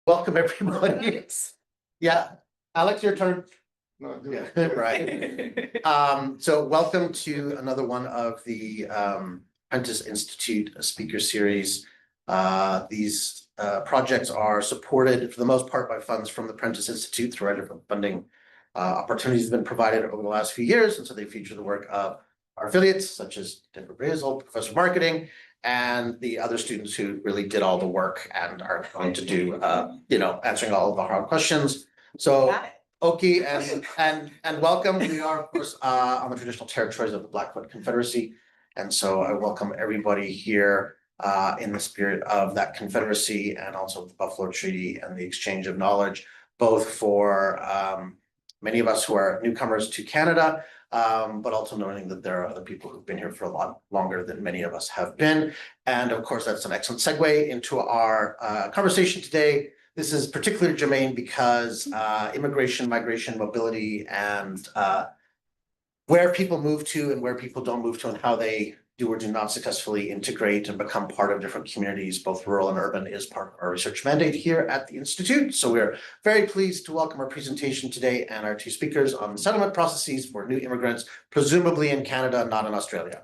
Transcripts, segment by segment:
Welcome, everybody. Yeah, Alex, your turn. No, do Yeah, it. right. So welcome to another one of the Prentice Institute speaker series. These projects are supported for the most part by funds from the Prentice Institute through our different funding opportunities have been provided over the last few years, and so they feature the work of our affiliates such as Deborah Basil, Professor of Marketing, and the other students who really did all the work and are going to do answering all of the hard questions. So Oki and welcome. We are of course on the traditional territories of the Blackfoot Confederacy, and so I welcome everybody here in the spirit of that Confederacy and also the Buffalo Treaty and the exchange of knowledge, both for many of us who are newcomers to Canada, but also knowing that there are other people who've been here for a lot longer than many of us have been. And of course, that's an excellent segue into our conversation today. This is particularly germane because immigration, migration, mobility, and where people move to and where people don't move to and how they do or do not successfully integrate and become part of different communities, both rural and urban, is part of our research mandate here at the Institute. So we're very pleased to welcome our presentation today and our two speakers on settlement processes for new immigrants, presumably in Canada, not in Australia.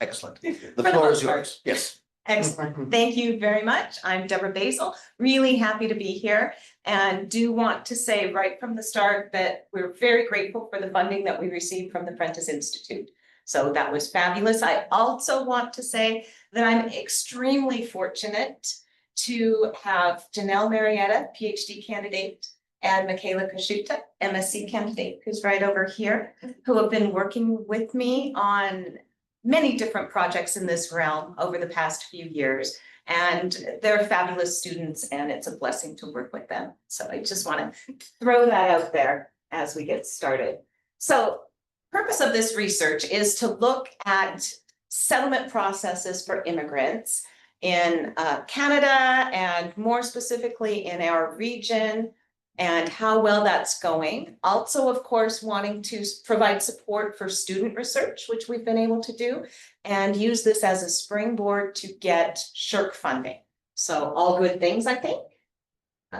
Excellent. The floor is yours. Yes. Excellent. Thank you very much. I'm Deborah Basil, really happy to be here, and do want to say right from the start that we're very grateful for the funding that we received from the Prentice Institute. So that was fabulous. I also want to say that I'm extremely fortunate to have Janelle Marietta, PhD candidate, and Michaela Kashuta, MSc candidate, who's right over here, who have been working with me on many different projects in this realm over the past few years. And they're fabulous students, and it's a blessing to work with them. So I just want to throw that out there as we get started. So purpose of this research is to look at settlement processes for immigrants in Canada, and more specifically in our region, and how well that's going. Also, of course, wanting to provide support for student research, which we've been able to do, and use this as a springboard to get SSHRC funding. So all good things, I think.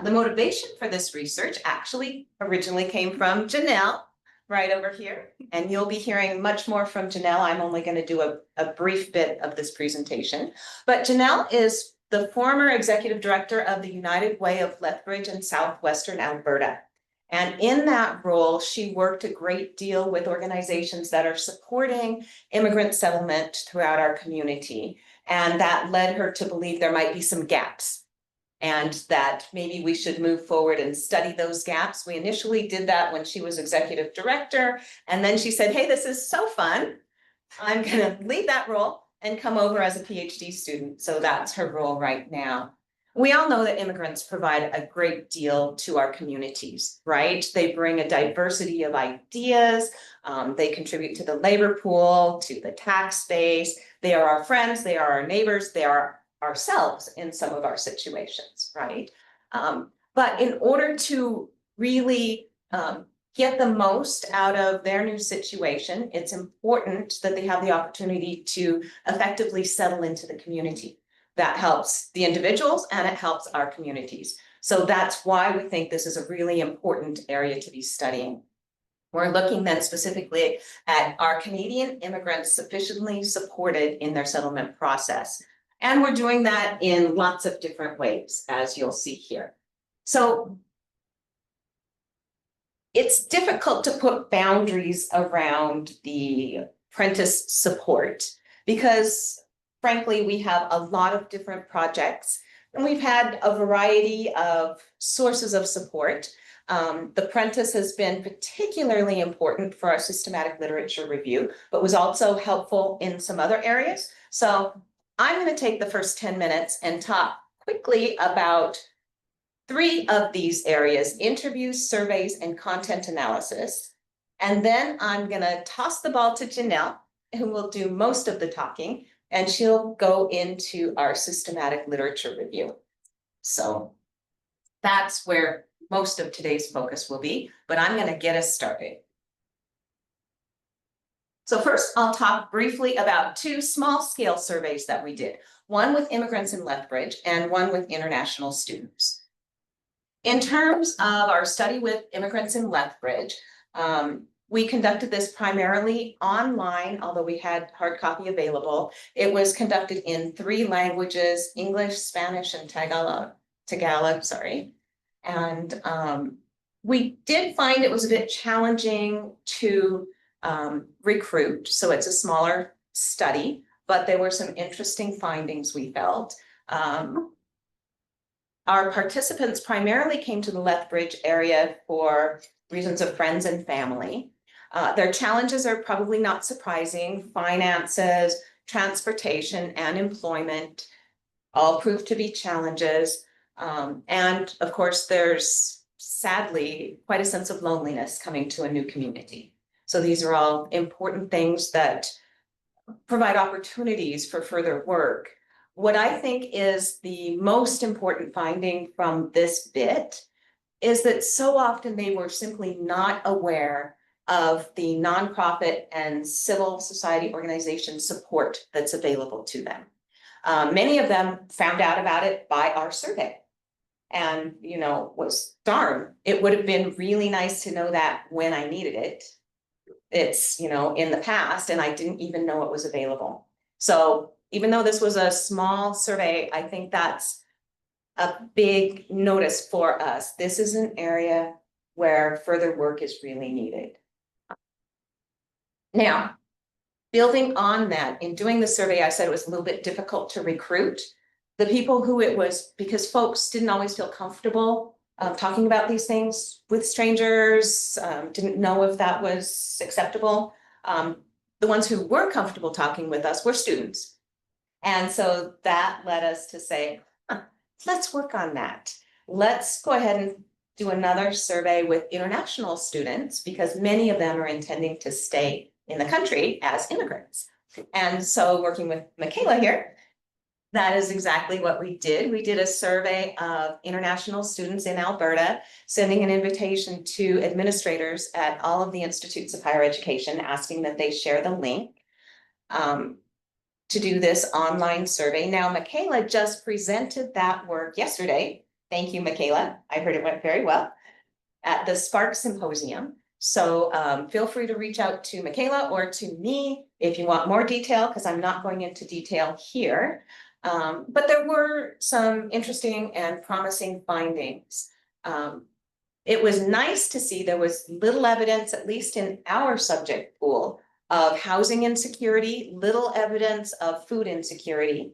The motivation for this research actually originally came from Janelle, right over here. And you'll be hearing much more from Janelle. I'm only going to do a brief bit of this presentation. But Janelle is the former executive director of the United Way of Lethbridge in southwestern Alberta. And in that role, she worked a great deal with organizations that are supporting immigrant settlement throughout our community. And that led her to believe there might be some gaps, and that maybe we should move forward and study those gaps. We initially did that when she was executive director. And then she said, hey, this is so fun. I'm going to leave that role and come over as a PhD student. So that's her role right now. We all know that immigrants provide a great deal to our communities, right? They bring a diversity of ideas. They contribute to the labor pool, to the tax base. They are our friends. They are our neighbors. They are ourselves in some of our situations, right? But in order to really get the most out of their new situation, it's important that they have the opportunity to effectively settle into the community. That helps the individuals and it helps our communities. So that's why we think this is a really important area to be studying. We're looking then specifically at are Canadian immigrants sufficiently supported in their settlement process? And we're doing that in lots of different ways, as you'll see here. So it's difficult to put boundaries around the Prentice support because, frankly, we have a lot of different projects and we've had a variety of sources of support. The Prentice has been particularly important for our systematic literature review, but was also helpful in some other areas. So I'm going to take the first 10 minutes and talk quickly about 3 of these areas: interviews, surveys, and content analysis. And then I'm going to toss the ball to Janelle, who will do most of the talking, and she'll go into our systematic literature review. So that's where most of today's focus will be, but I'm going to get us started. So first, I'll talk briefly about 2 small-scale surveys that we did, one with immigrants in Lethbridge and one with international students. In terms of our study with immigrants in Lethbridge, we conducted this primarily online, although we had hard copy available. It was conducted in 3 languages, English, Spanish, and Tagalog, sorry. And we did find it was a bit challenging to recruit, so it's a smaller study, but there were some interesting findings we felt. Our participants primarily came to the Lethbridge area for reasons of friends and family. Their challenges are probably not surprising. Finances, transportation, and employment all prove to be challenges. And of course, there's sadly quite a sense of loneliness coming to a new community. So these are all important things that provide opportunities for further work. What I think is the most important finding from this bit is that so often they were simply not aware of the nonprofit and civil society organization support that's available to them. Many of them found out about it by our survey and, was darn, it would have been really nice to know that when I needed it. It's, in the past, and I didn't even know it was available. So even though this was a small survey, I think that's a big notice for us. This is an area where further work is really needed. Now, building on that, in doing the survey, I said it was a little bit difficult to recruit. The people who it was, because folks didn't always feel comfortable talking about these things with strangers, didn't know if that was acceptable. The ones who were comfortable talking with us were students. And so that led us to say, let's work on that. Let's go ahead and do another survey with international students because many of them are intending to stay in the country as immigrants. And so working with Michaela here, that is exactly what we did. We did a survey of international students in Alberta, sending an invitation to administrators at all of the institutes of higher education, asking that they share the link to do this online survey. Now, Michaela just presented that work yesterday. Thank you, Michaela. I heard it went very well at the Spark Symposium. So feel free to reach out to Michaela or to me if you want more detail, because I'm not going into detail here. But there were some interesting and promising findings. It was nice to see there was little evidence, at least in our subject pool, of housing insecurity, little evidence of food insecurity.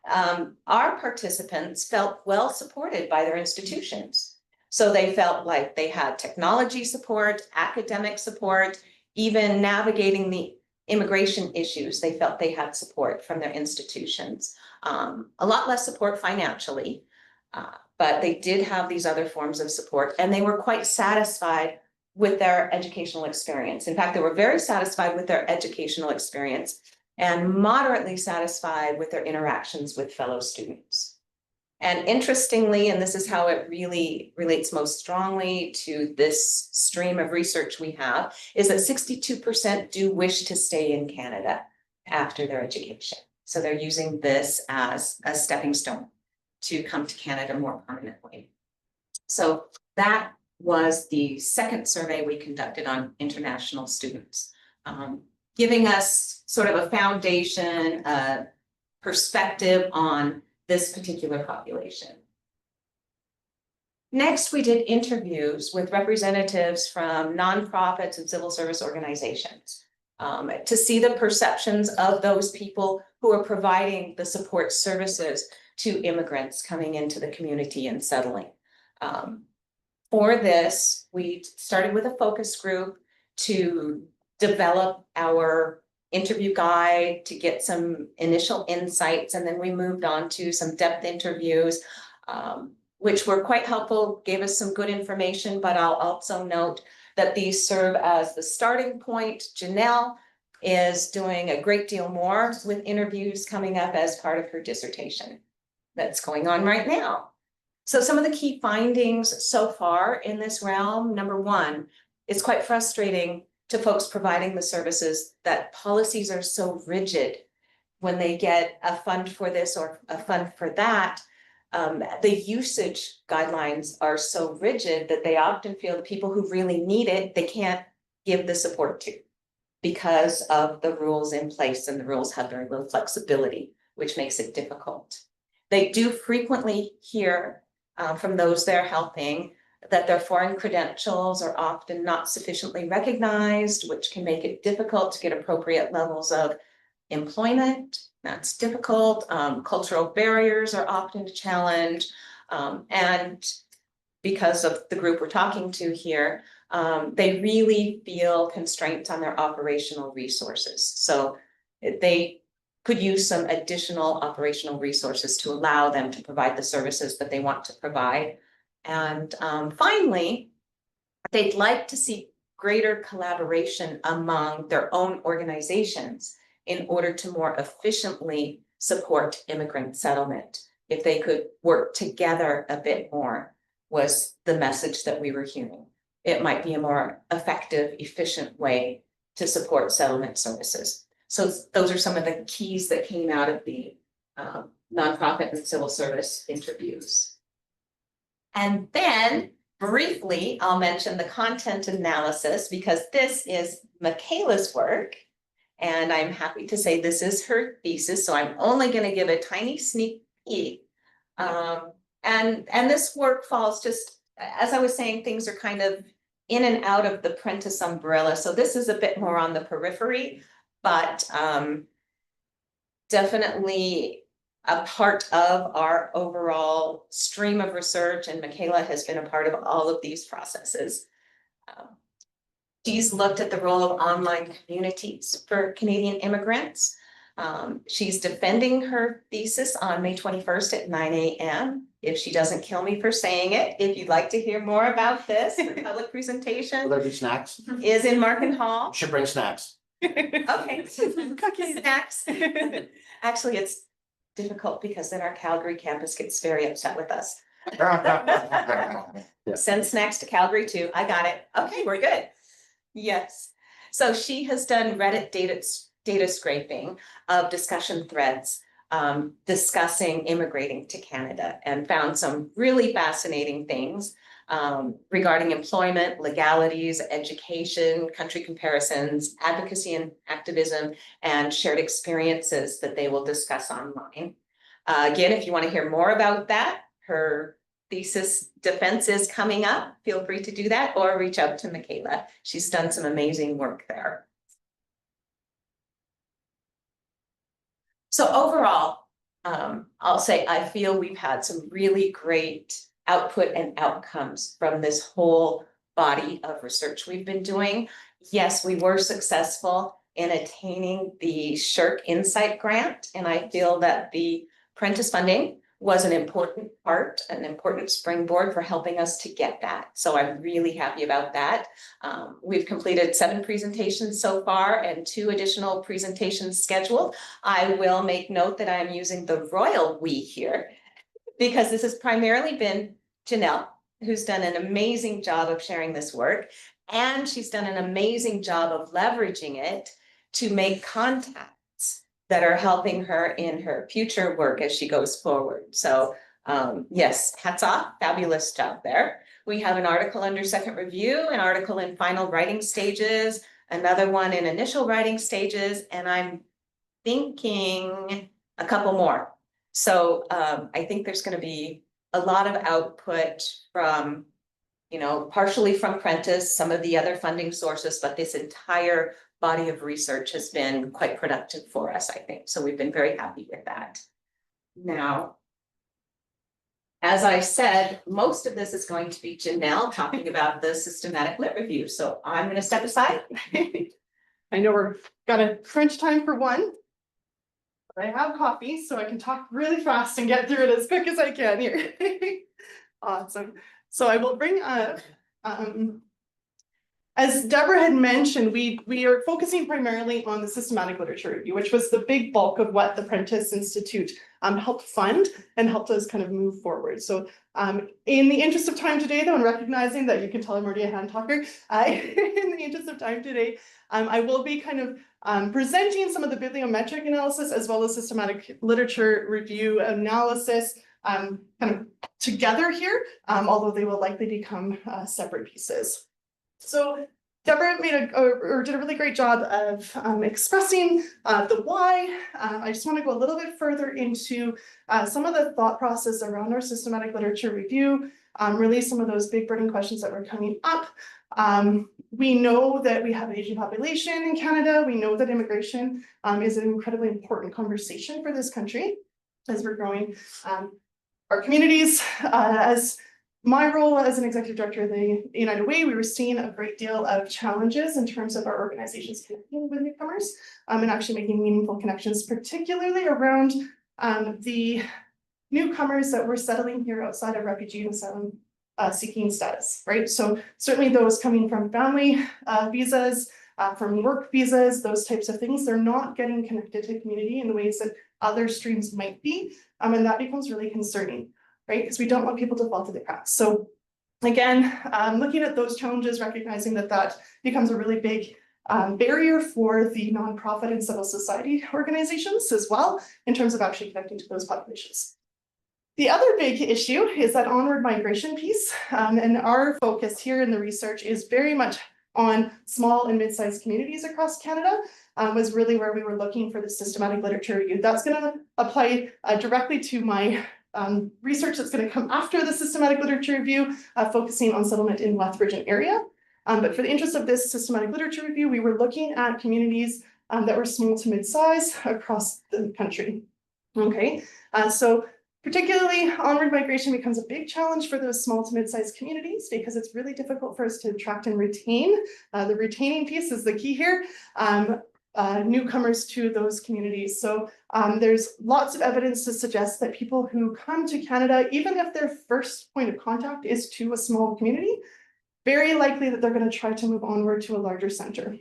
Our participants felt well supported by their institutions. So they felt like they had technology support, academic support, even navigating the immigration issues. They felt they had support from their institutions. A lot less support financially, but they did have these other forms of support, and they were quite satisfied with their educational experience. In fact, they were very satisfied with their educational experience and moderately satisfied with their interactions with fellow students. And interestingly, and this is how it really relates most strongly to this stream of research we have, is that 62% do wish to stay in Canada after their education. So they're using this as a stepping stone to come to Canada more permanently. So that was the second survey we conducted on international students, giving us sort of a foundation, a perspective on this particular population. Next, we did interviews with representatives from nonprofits and civil service organizations to see the perceptions of those people who are providing the support services to immigrants coming into the community and settling. For this, we started with a focus group to develop our interview guide, to get some initial insights, and then we moved on to some depth interviews, which were quite helpful, gave us some good information, but I'll also note that these serve as the starting point. Janelle is doing a great deal more with interviews coming up as part of her dissertation that's going on right now. So some of the key findings so far in this realm, number one, it's quite frustrating to folks providing the services that policies are so rigid when they get a fund for this or a fund for that. the usage guidelines are so rigid that they often feel the people who really need it, they can't give the support to because of the rules in place, and the rules have very little flexibility, which makes it difficult. They do frequently hear from those they're helping that their foreign credentials are often not sufficiently recognized, which can make it difficult to get appropriate levels of employment. That's difficult. Cultural barriers are often a challenge. And because of the group we're talking to here, they really feel constraints on their operational resources. So they could use some additional operational resources to allow them to provide the services that they want to provide. And finally, they'd like to see greater collaboration among their own organizations in order to more efficiently support immigrant settlement. If they could work together a bit more, was the message that we were hearing. It might be a more effective, efficient way to support settlement services. So those are some of the keys that came out of the nonprofit and civil service interviews. And then briefly, I'll mention the content analysis because this is Michaela's work. And I'm happy to say this is her thesis, so I'm only going to give a tiny sneak peek. And this work falls just, as I was saying, things are kind of in and out of the Prentice umbrella. So this is a bit more on the periphery, but definitely a part of our overall stream of research, and Michaela has been a part of all of these processes. She's looked at the role of online communities for Canadian immigrants. She's defending her thesis on May 21st at 9 a.m. If she doesn't kill me for saying it, if you'd like to hear more about this, her public presentation Will there be snacks? is in Markin Hall. Should bring snacks. Okay, cookies, snacks. Actually, it's difficult because then our Calgary campus gets very upset with us. Yeah. Send snacks to Calgary too. I got it. Okay, we're good. Yes. So she has done Reddit data scraping of discussion threads discussing immigrating to Canada, and found some really fascinating things regarding employment, legalities, education, country comparisons, advocacy and activism, and shared experiences that they will discuss online. Again, if you want to hear more about that, her thesis defense is coming up. Feel free to do that or reach out to Michaela. She's done some amazing work there. So overall, I'll say I feel we've had some really great output and outcomes from this whole body of research we've been doing. Yes, we were successful in attaining the SSHRC Insight Grant, and I feel that the Prentice funding was an important part, an important springboard for helping us to get that. So I'm really happy about that. We've completed 7 presentations so far and 2 additional presentations scheduled. I will make note that I'm using the royal we here because this has primarily been Janelle, who's done an amazing job of sharing this work. And she's done an amazing job of leveraging it to make contacts that are helping her in her future work as she goes forward. So yes, hats off, fabulous job there. We have an article under second review, an article in final writing stages, another one in initial writing stages, and I'm thinking a couple more. So I think there's going to be a lot of output from, you know, partially from Prentice, some of the other funding sources, but this entire body of research has been quite productive for us, I think. So we've been very happy with that. Now, as I said, most of this is going to be Janelle talking about the systematic lit review. So I'm going to step aside. I know we're got a crunch time for one, but I have coffee, so I can talk really fast and get through it as quick as I can here. Awesome. So I will bring up, as Deborah had mentioned, we are focusing primarily on the systematic literature review, which was the big bulk of what the Prentice Institute helped fund and helped us kind of move forward. So in the interest of time today, though, and recognizing that you can tell I'm already a hand talker, in the interest of time today, I will be kind of presenting some of the bibliometric analysis as well as systematic literature review analysis kind of together here, although they will likely become separate pieces. So Deborah did a really great job of expressing the why. I just want to go a little bit further into some of the thought process around our systematic literature review, really some of those big burning questions that were coming up. We know that we have an aging population in Canada. We know that immigration is an incredibly important conversation for this country as we're growing our communities. As my role as an executive director of the United Way, we were seeing a great deal of challenges in terms of our organizations connecting with newcomers and actually making meaningful connections, particularly around the newcomers that were settling here outside of refugee and asylum seeking status, right? So certainly those coming from family visas, from work visas, those types of things, they're not getting connected to community in the ways that other streams might be. And that becomes really concerning, right? Because we don't want people to fall through the cracks. So again, looking at those challenges, recognizing that that becomes a really big barrier for the nonprofit and civil society organizations as well, in terms of actually connecting to those populations. The other big issue is that onward migration piece, and our focus here in the research is very much on small and mid-sized communities across Canada, was really where we were looking for the systematic literature review. That's going to apply directly to my research that's going to come after the systematic literature review, focusing on settlement in Lethbridge and area. But for the interest of this systematic literature review, we were looking at communities that were small to mid-size across the country. Okay, so particularly onward migration becomes a big challenge for those small to mid-sized communities because it's really difficult for us to attract and retain. The retaining piece is the key here. Newcomers to those communities. So there's lots of evidence to suggest that people who come to Canada, even if their first point of contact is to a small community, very likely that they're going to try to move onward to a larger center.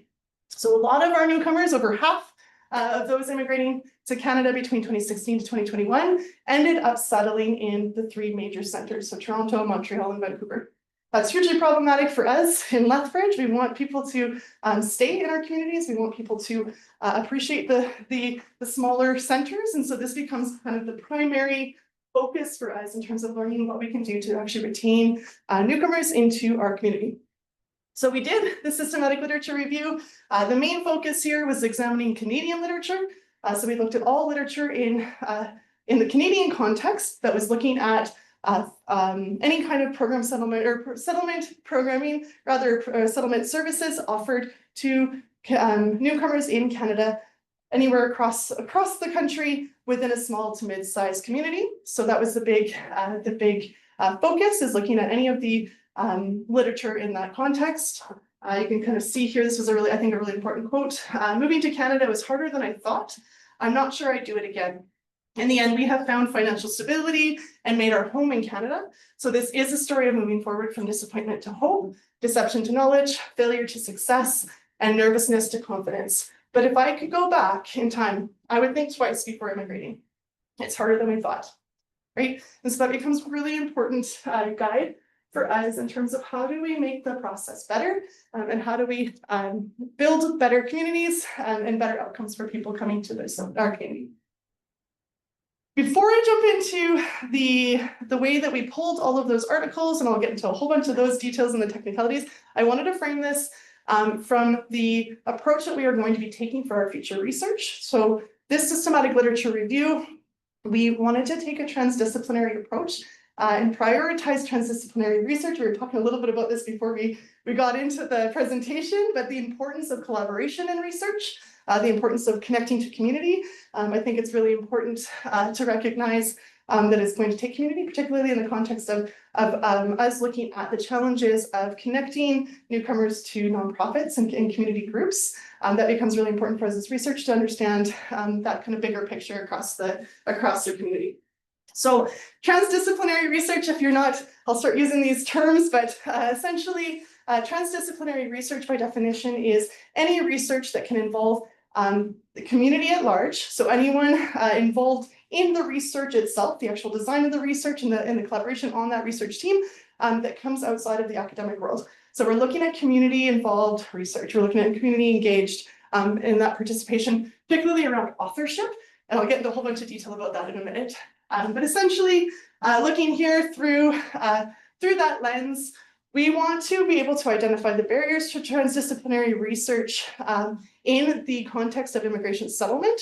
So a lot of our newcomers, over half of those immigrating to Canada between 2016 to 2021, ended up settling in the three major centers, so Toronto, Montreal, and Vancouver. That's hugely problematic for us in Lethbridge. We want people to stay in our communities. We want people to appreciate the smaller centers. And so this becomes kind of the primary focus for us in terms of learning what we can do to actually retain newcomers into our community. So we did the systematic literature review. The main focus here was examining Canadian literature. So we looked at all literature in the Canadian context that was looking at any kind of program settlement or settlement programming, rather settlement services offered to newcomers in Canada, anywhere across the country within a small to mid-sized community. So that was the big focus, is looking at any of the literature in that context. You can kind of see here, this was a really important quote. Moving to Canada was harder than I thought. I'm not sure I'd do it again. In the end, we have found financial stability and made our home in Canada. So this is a story of moving forward from disappointment to hope, deception to knowledge, failure to success, and nervousness to confidence. But if I could go back in time, I would think twice before immigrating. It's harder than we thought, right? And so that becomes a really important guide for us in terms of how do we make the process better, and how do we build better communities and better outcomes for people coming to our community. Before I jump into the way that we pulled all of those articles, and I'll get into a whole bunch of those details and the technicalities, I wanted to frame this from the approach that we are going to be taking for our future research. So this systematic literature review, we wanted to take a transdisciplinary approach and prioritize transdisciplinary research. We were talking a little bit about this before we got into the presentation, but the importance of collaboration in research, the importance of connecting to community. I think it's really important to recognize that it's going to take community, particularly in the context of us looking at the challenges of connecting newcomers to nonprofits and community groups. That becomes really important for us as research to understand that kind of bigger picture across the community. So transdisciplinary research, if you're not, I'll start using these terms, but essentially transdisciplinary research by definition is any research that can involve the community at large. So anyone involved in the research itself, the actual design of the research and the collaboration on that research team that comes outside of the academic world. So we're looking at community involved research. We're looking at community engaged in that participation, particularly around authorship. And I'll get into a whole bunch of detail about that in a minute. But essentially, looking here through that lens, we want to be able to identify the barriers to transdisciplinary research in the context of immigration settlement.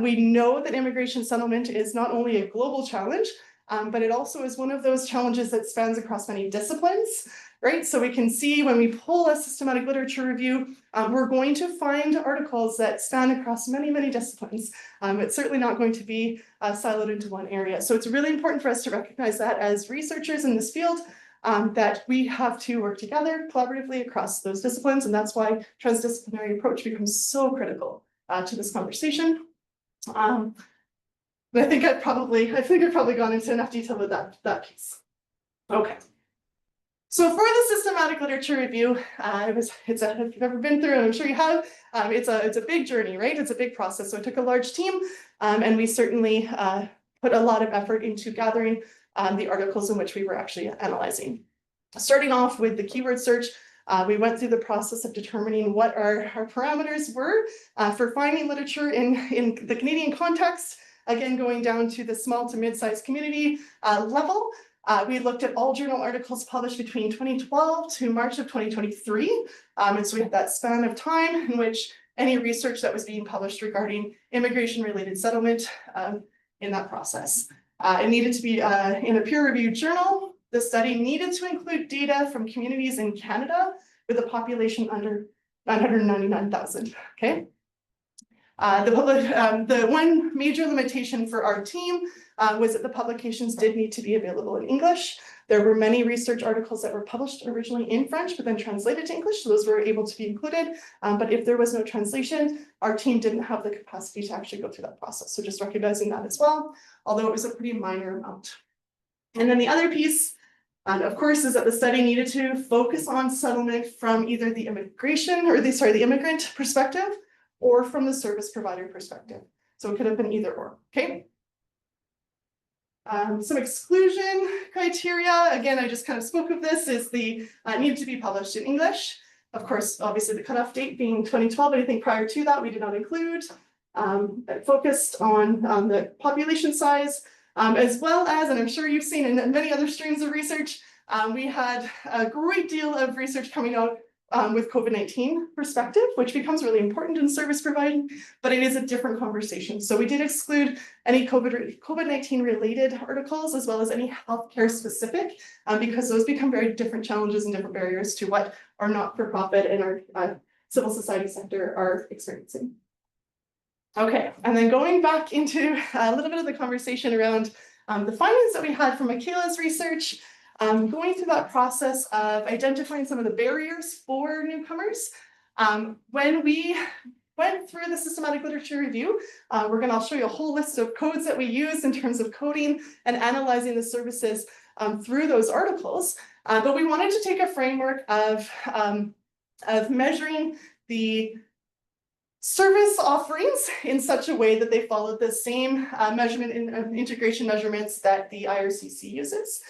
We know that immigration settlement is not only a global challenge, but it also is one of those challenges that spans across many disciplines, right? So we can see when we pull a systematic literature review, we're going to find articles that span across many, many disciplines. It's certainly not going to be siloed into one area. So it's really important for us to recognize that as researchers in this field, that we have to work together collaboratively across those disciplines. And that's why transdisciplinary approach becomes so critical to this conversation. But I think I've probably gone into enough detail with that piece. Okay. So for the systematic literature review, if you've ever been through, and I'm sure you have, it's a big journey, right? It's a big process. So it took a large team, and we certainly put a lot of effort into gathering the articles in which we were actually analyzing. Starting off with the keyword search, we went through the process of determining what our parameters were for finding literature in the Canadian context. Again, going down to the small to mid-sized community level. We looked at all journal articles published between 2012 to March of 2023. And so we had that span of time in which any research that was being published regarding immigration-related settlement in that process. It needed to be in a peer-reviewed journal. The study needed to include data from communities in Canada with a population under 999,000, okay? The one major limitation for our team was that the publications did need to be available in English. There were many research articles that were published originally in French, but then translated to English, so those were able to be included. But if there was no translation, our team didn't have the capacity to actually go through that process. So just recognizing that as well, although it was a pretty minor amount. And then the other piece, of course, is that the study needed to focus on settlement from either the immigrant perspective or from the service provider perspective. So it could have been either or, okay? Some exclusion criteria, again, I just kind of spoke of this, is the needed to be published in English. Of course, obviously the cutoff date being 2012, anything prior to that we did not include. Focused on the population size, as well as, and I'm sure you've seen in many other streams of research, we had a great deal of research coming out with COVID-19 perspective, which becomes really important in service providing, but it is a different conversation. So we did exclude any COVID-19 related articles, as well as any healthcare specific, because those become very different challenges and different barriers to what our not-for-profit and our civil society sector are experiencing. Okay, and then going back into a little bit of the conversation around the findings that we had from Michaela's research, going through that process of identifying some of the barriers for newcomers. When we went through the systematic literature review, I'll show you a whole list of codes that we use in terms of coding and analyzing the services through those articles. But we wanted to take a framework of measuring the service offerings in such a way that they followed the same measurement in integration measurements that the IRCC uses.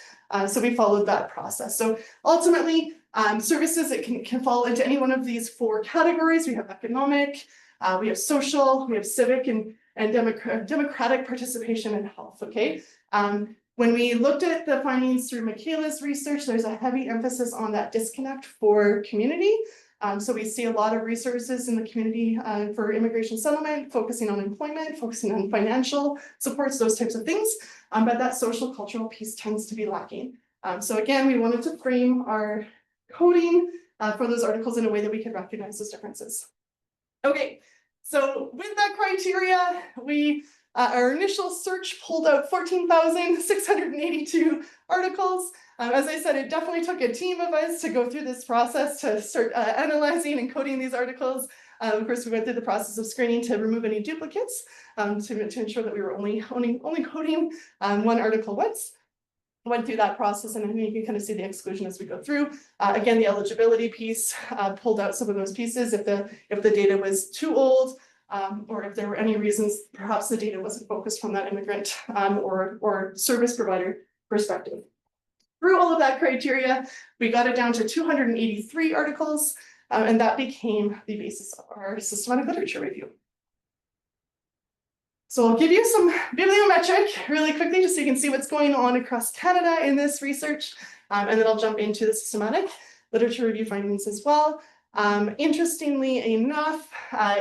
So we followed that process. So ultimately, services that can fall into any one of these four categories. We have economic, we have social, we have civic, and democratic participation and health, okay? When we looked at the findings through Michaela's research, there's a heavy emphasis on that disconnect for community. So we see a lot of resources in the community for immigration settlement, focusing on employment, focusing on financial supports, those types of things. But that social cultural piece tends to be lacking. So again, we wanted to frame our coding for those articles in a way that we could recognize those differences. Okay, so with that criteria, our initial search pulled out 14,682 articles. As I said, it definitely took a team of us to go through this process to start analyzing and coding these articles. Of course, we went through the process of screening to remove any duplicates to ensure that we were only coding one article once. Went through that process, and then you can kind of see the exclusion as we go through. Again, the eligibility piece pulled out some of those pieces if the data was too old, or if there were any reasons perhaps the data wasn't focused from that immigrant or service provider perspective. Through all of that criteria, we got it down to 283 articles, and that became the basis of our systematic literature review. So I'll give you some bibliometric really quickly, just so you can see what's going on across Canada in this research. And then I'll jump into the systematic literature review findings as well. Interestingly enough,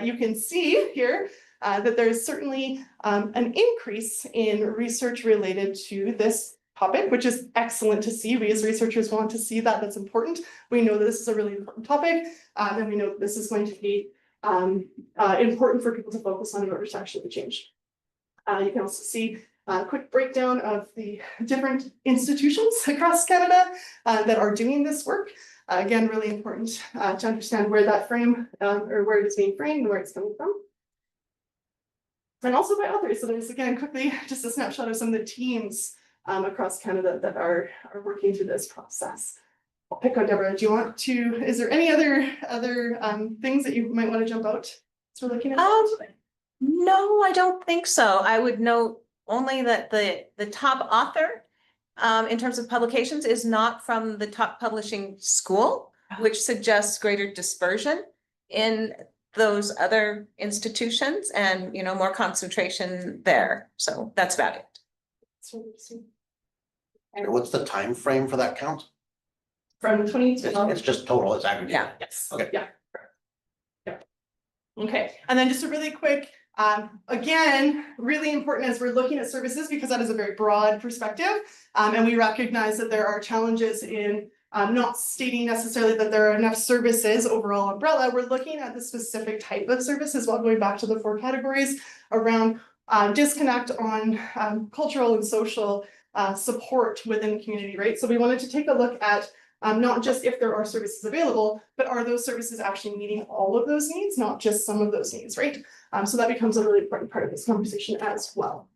you can see here that there's certainly an increase in research related to this topic, which is excellent to see. We as researchers want to see that. That's important. We know that this is a really important topic, and we know this is going to be important for people to focus on in order to actually change. You can also see a quick breakdown of the different institutions across Canada that are doing this work. Again, really important to understand where that frame or where it's being framed and where it's coming from. And also by authors. So there's, again, quickly just a snapshot of some of the teams across Canada that are working through this process. I'll pick on Deborah. Do you want to, is there any other things that you might want to jump out as we're looking at? No, I don't think so. I would note only that the top author in terms of publications is not from the top publishing school, which suggests greater dispersion in those other institutions and, you know, more concentration there. So that's about it. What's the time frame for that count? From 2012. It's just total, it's aggregate. Yeah. Yes. Okay. Yeah. Yeah. Okay. And then just a really quick, again, really important as we're looking at services, because that is a very broad perspective. And we recognize that there are challenges in not stating necessarily that there are enough services overall umbrella. We're looking at the specific type of services while going back to the 4 categories around disconnect on cultural and social support within the community, right? So we wanted to take a look at not just if there are services available, but are those services actually meeting all of those needs, not just some of those needs, right? So that becomes a really important part of this conversation as well.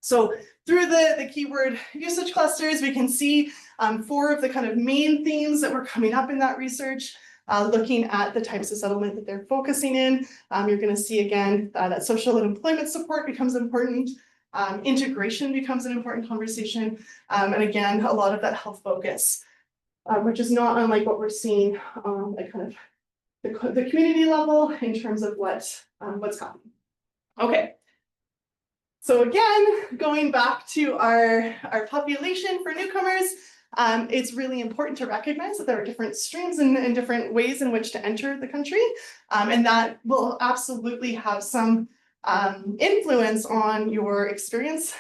So through the keyword usage clusters, we can see 4 of the kind of main themes that were coming up in that research, looking at the types of settlement that they're focusing in. You're going to see again that social and employment support becomes important. Integration becomes an important conversation. And again, a lot of that health focus, which is not unlike what we're seeing on the kind of the community level in terms of what's happening. Okay. So again, going back to our population for newcomers, it's really important to recognize that there are different streams and different ways in which to enter the country. And that will absolutely have some influence on your experience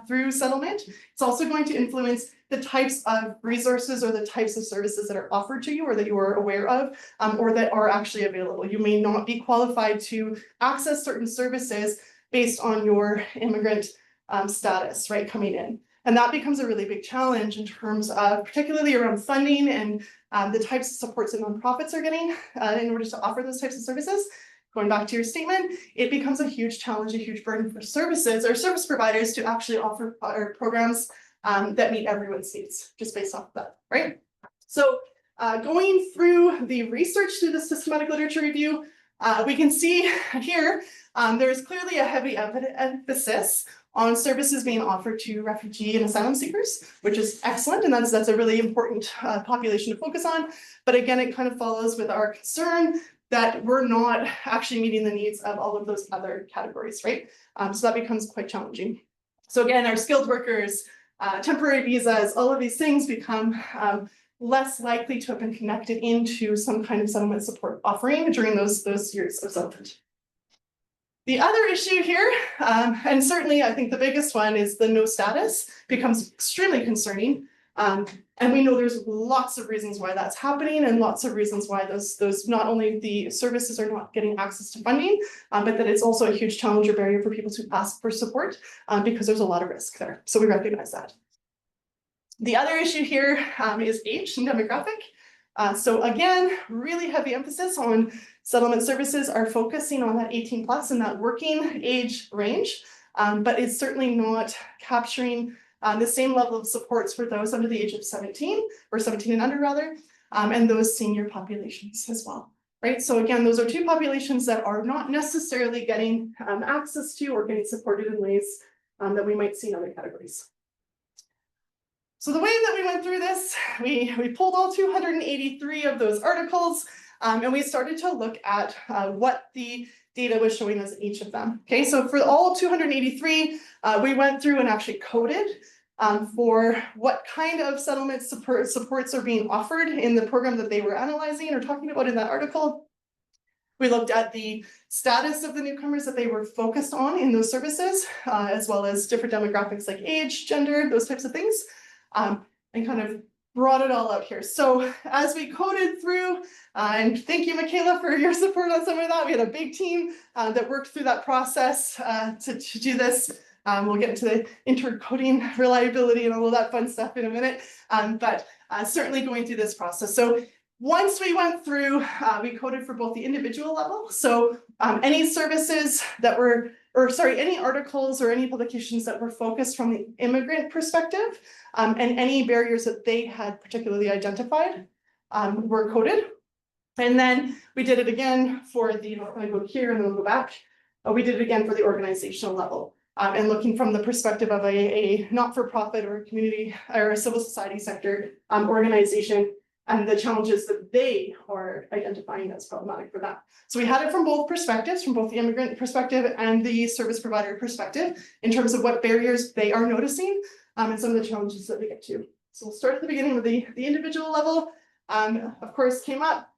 through settlement. It's also going to influence the types of resources or the types of services that are offered to you or that you are aware of or that are actually available. You may not be qualified to access certain services based on your immigrant status, right, coming in. And that becomes a really big challenge in terms of particularly around funding and the types of supports that nonprofits are getting in order to offer those types of services. Going back to your statement, it becomes a huge challenge, a huge burden for services or service providers to actually offer programs that meet everyone's needs, just based off of that, right? So going through the research through the systematic literature review, we can see here there's clearly a heavy emphasis on services being offered to refugee and asylum seekers, which is excellent, and that's a really important population to focus on. But again, it kind of follows with our concern that we're not actually meeting the needs of all of those other categories, right? So that becomes quite challenging. So again, our skilled workers, temporary visas, all of these things become less likely to have been connected into some kind of settlement support offering during those years of settlement. The other issue here, and certainly I think the biggest one, is the no status becomes extremely concerning. And we know there's lots of reasons why that's happening and lots of reasons why those not only the services are not getting access to funding, but that it's also a huge challenge or barrier for people to ask for support because there's a lot of risk there. So we recognize that. The other issue here is age and demographic. So again, really heavy emphasis on settlement services are focusing on that 18 plus and that working age range, but it's certainly not capturing the same level of supports for those under the age of 17 or 17 and under rather, and those senior populations as well, right? So again, those are 2 populations that are not necessarily getting access to or getting supported in ways that we might see in other categories. So the way that we went through this, we pulled all 283 of those articles And we started to look at what the data was showing us each of them. Okay, so for all 283, we went through and actually coded for what kind of settlement supports are being offered in the program that they were analyzing or talking about in that article. We looked at the status of the newcomers that they were focused on in those services, as well as different demographics like age, gender, those types of things, and kind of brought it all out here. So as we coded through, and thank you, Michaela, for your support on some of that. We had a big team that worked through that process to do this. We'll get into the intercoding reliability and all of that fun stuff in a minute, but certainly going through this process. So once we went through, we coded for both the individual level. So any services that were, any articles or any publications that were focused from the immigrant perspective, and any barriers that they had particularly identified were coded. And then we did it again for the, I'm going to go here and then we'll go back. We did it again for the organizational level. And looking from the perspective of a not-for-profit or a community or a civil society sector organization, and the challenges that they are identifying as problematic for that. So we had it from both perspectives, from both the immigrant perspective and the service provider perspective, in terms of what barriers they are noticing and some of the challenges that we get to. So we'll start at the beginning with the individual level. Of course, came up.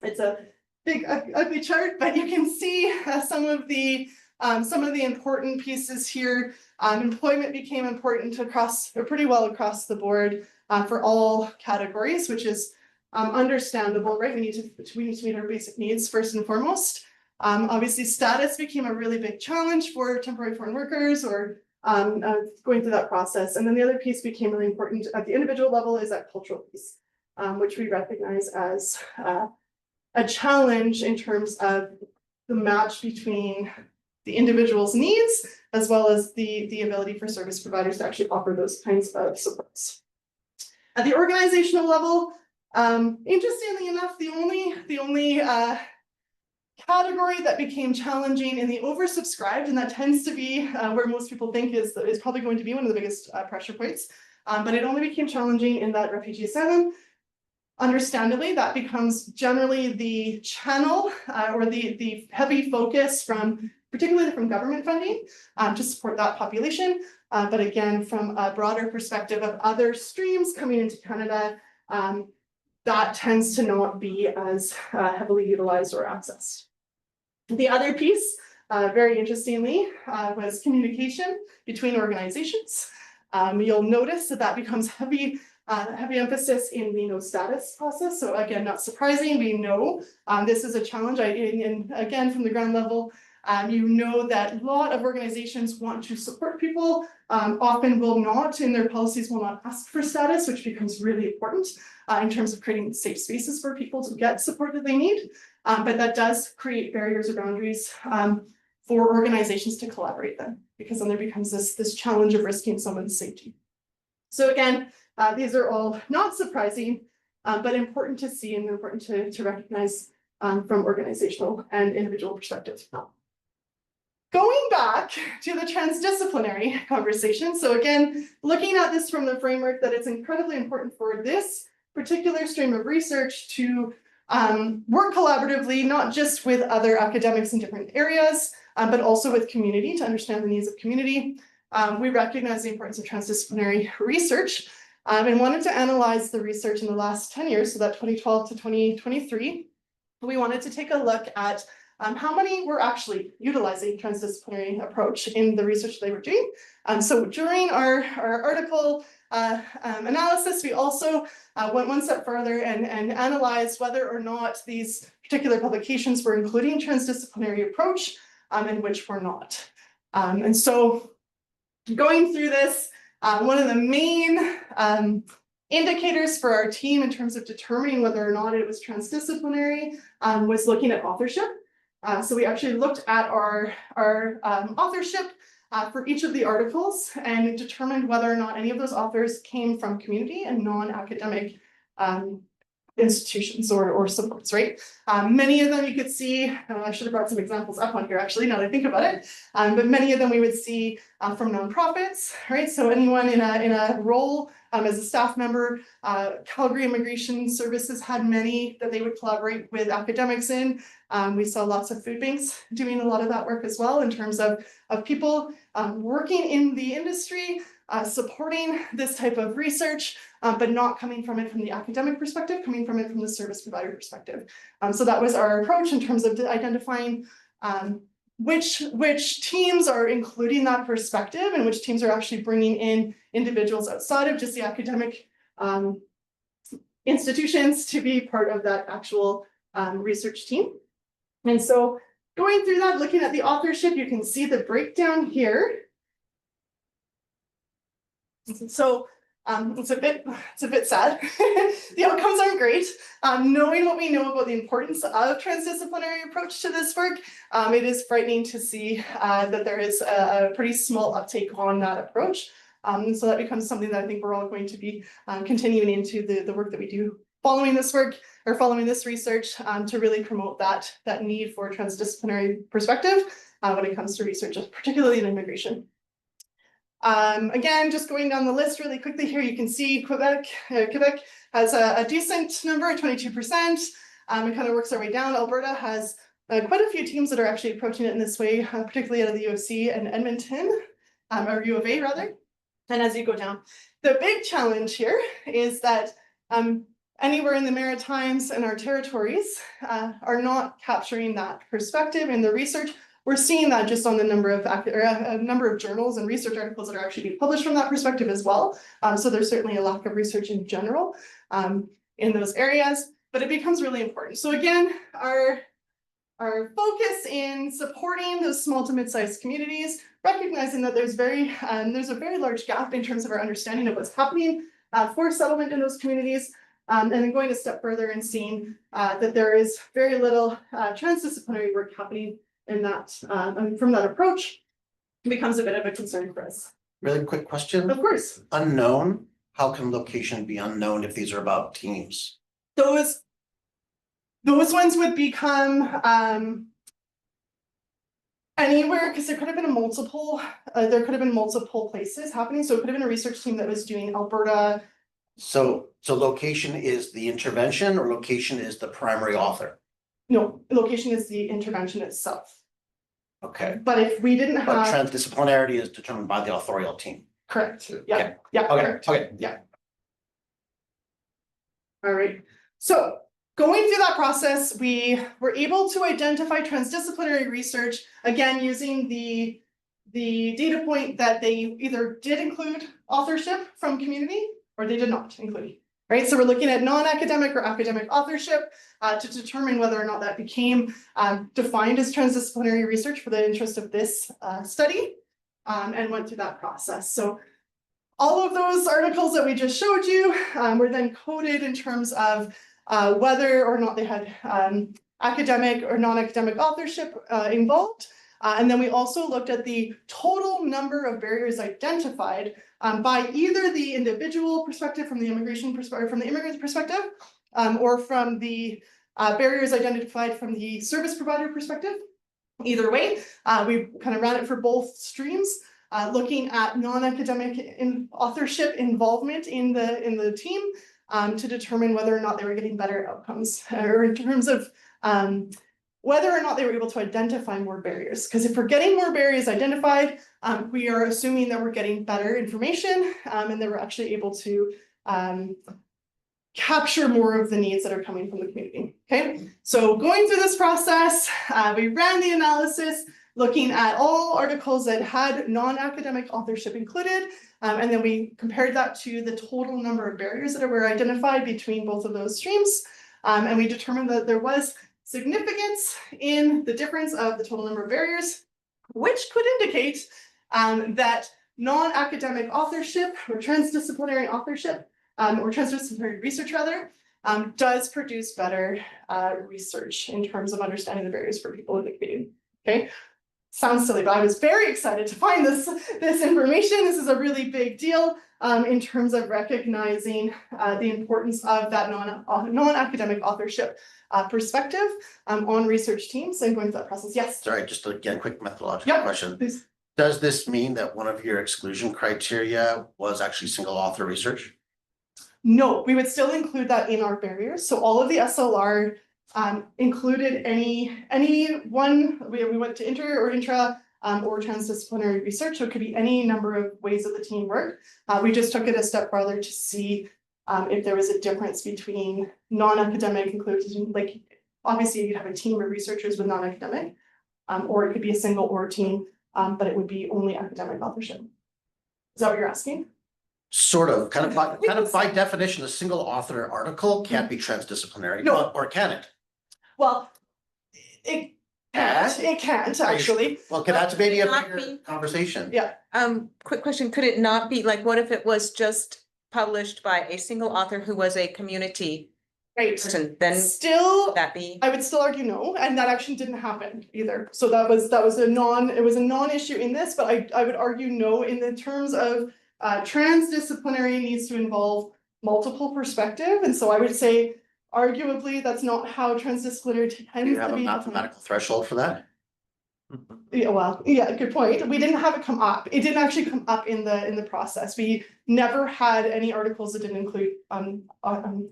It's a big, ugly chart, but you can see some of the important pieces here. Employment became important pretty well across the board. For all categories, which is understandable, right? We need to meet our basic needs first and foremost. Obviously, status became a really big challenge for temporary foreign workers or going through that process. And then the other piece became really important at the individual level is that cultural piece, which we recognize as a challenge in terms of the match between the individual's needs as well as the ability for service providers to actually offer those kinds of supports. At the organizational level, interestingly enough, the only category that became challenging in the oversubscribed, and that tends to be where most people think is probably going to be one of the biggest pressure points, but it only became challenging in that refugee asylum. Understandably, that becomes generally the channel or the heavy focus particularly from government funding to support that population. But again, from a broader perspective of other streams coming into Canada, that tends to not be as heavily utilized or accessed. The other piece, very interestingly, was communication between organizations. You'll notice that becomes heavy emphasis in the no status process. So again, not surprising, we know this is a challenge. And again, from the ground level, you know that a lot of organizations want to support people, often will not, in their policies will not ask for status, which becomes really important in terms of creating safe spaces for people to get support that they need. But that does create barriers or boundaries for organizations to collaborate then, because then there becomes this challenge of risking someone's safety. So again, these are all not surprising, but important to see and important to recognize from organizational and individual perspectives. Going back to the transdisciplinary conversation. So again, looking at this from the framework that it's incredibly important for this particular stream of research to work collaboratively, not just with other academics in different areas, but also with community to understand the needs of community. We recognize the importance of transdisciplinary research and wanted to analyze the research in the last 10 years, so that 2012 to 2023. We wanted to take a look at how many were actually utilizing transdisciplinary approach in the research they were doing. So during our article analysis, we also went one step further and analyzed whether or not these particular publications were including transdisciplinary approach and which were not. And so going through this, one of the main indicators for our team in terms of determining whether or not it was transdisciplinary was looking at authorship. So we actually looked at our authorship for each of the articles and determined whether or not any of those authors came from community and non-academic institutions or supports, right? Many of them you could see, I should have brought some examples up on here actually, now that I think about it, but many of them we would see from nonprofits, right? So anyone in a role as a staff member, Calgary Immigration Services had many that they would collaborate with academics in. We saw lots of food banks doing a lot of that work as well in terms of people working in the industry, supporting this type of research, but not coming from it from the academic perspective, coming from it from the service provider perspective. So that was our approach in terms of identifying which teams are including that perspective and which teams are actually bringing in individuals outside of just the academic institutions to be part of that actual research team. And so going through that, looking at the authorship, you can see the breakdown here. So it's a bit sad. The outcomes aren't great. Knowing what we know about the importance of transdisciplinary approach to this work, it is frightening to see that there is a pretty small uptake on that approach. So that becomes something that I think we're all going to be continuing into the work that we do following this work or following this research to really promote that need for a transdisciplinary perspective when it comes to research, particularly in immigration. Again, just going down the list really quickly here, you can see Quebec has a decent number, 22%. It kind of works our way down. Alberta has quite a few teams that are actually approaching it in this way, particularly out of the U of C and Edmonton, or U of A rather. And as you go down, the big challenge here is that anywhere in the Maritimes and our territories are not capturing that perspective in the research. We're seeing that just on the number of journals and research articles that are actually being published from that perspective as well. So there's certainly a lack of research in general in those areas, but it becomes really important. So again, our focus in supporting those small to mid-sized communities, recognizing that there's a very large gap in terms of our understanding of what's happening for settlement in those communities, and then going a step further and seeing that there is very little transdisciplinary work happening in that, from that approach, becomes a bit of a concern for us. Really quick question. Of course. Unknown, how can location be unknown if these are about teams? Those ones would become anywhere, because there could have been multiple places happening. So it could have been a research team that was doing Alberta. So location is the intervention or location is the primary author? No, location is the intervention itself. Okay. But if we didn't have. But transdisciplinarity is determined by the authorial team. Correct. Yeah. Okay. Yeah. Okay. Correct. Okay. Yeah. All right. So going through that process, we were able to identify transdisciplinary research, again, using the data point that they either did include authorship from community or they did not include. Right, so we're looking at non-academic or academic authorship to determine whether or not that became defined as transdisciplinary research for the interest of this study, and went through that process. So all of those articles that we just showed you were then coded in terms of whether or not they had academic or non-academic authorship involved. And then we also looked at the total number of barriers identified by either the individual perspective from the immigration perspective, from the immigrant perspective, or from the barriers identified from the service provider perspective. Either way, we kind of ran it for both streams, looking at non-academic authorship involvement in the team to determine whether or not they were getting better outcomes, or in terms of whether or not they were able to identify more barriers. Because if we're getting more barriers identified, we are assuming that we're getting better information and that we're actually able to capture more of the needs that are coming from the community. Okay, so going through this process, we ran the analysis, looking at all articles that had non-academic authorship included, and then we compared that to the total number of barriers that were identified between both of those streams, and we determined that there was significance in the difference of the total number of barriers, which could indicate that non-academic authorship or transdisciplinary authorship, or transdisciplinary research rather, does produce better research in terms of understanding the barriers for people in the community. Okay, sounds silly, but I was very excited to find this information. This is a really big deal in terms of recognizing the importance of that non-academic authorship perspective on research teams and going through that process. Yes. Sorry, just again, quick methodological question. Please. Does this mean that one of your exclusion criteria was actually single author research? No, we would still include that in our barriers. So all of the SLR included anyone, we went to inter or intra or transdisciplinary research. So it could be any number of ways that the team worked. We just took it a step farther to see if there was a difference between non-academic inclusion, like obviously you'd have a team of researchers with non-academic, or it could be a single or team, but it would be only academic authorship. Is that what you're asking? Sort of, kind of by definition, a single author article can't be transdisciplinary, No. or can it? Well, it can't actually. Well, that's maybe a Not bigger be- conversation. Yeah. Quick question, could it not be, like, what if it was just published by a single author who was a community Right. person, then Still, would that be? I would still argue no, and that actually didn't happen either. So that was a non-issue in this, but I would argue no in the terms of transdisciplinary needs to involve multiple perspective, and so I would say arguably that's not how transdisciplinary Do tends you to have a be. mathematical threshold for that? Yeah, well, yeah, good point. We didn't have it come up. It didn't actually come up in the process. We never had any articles that didn't include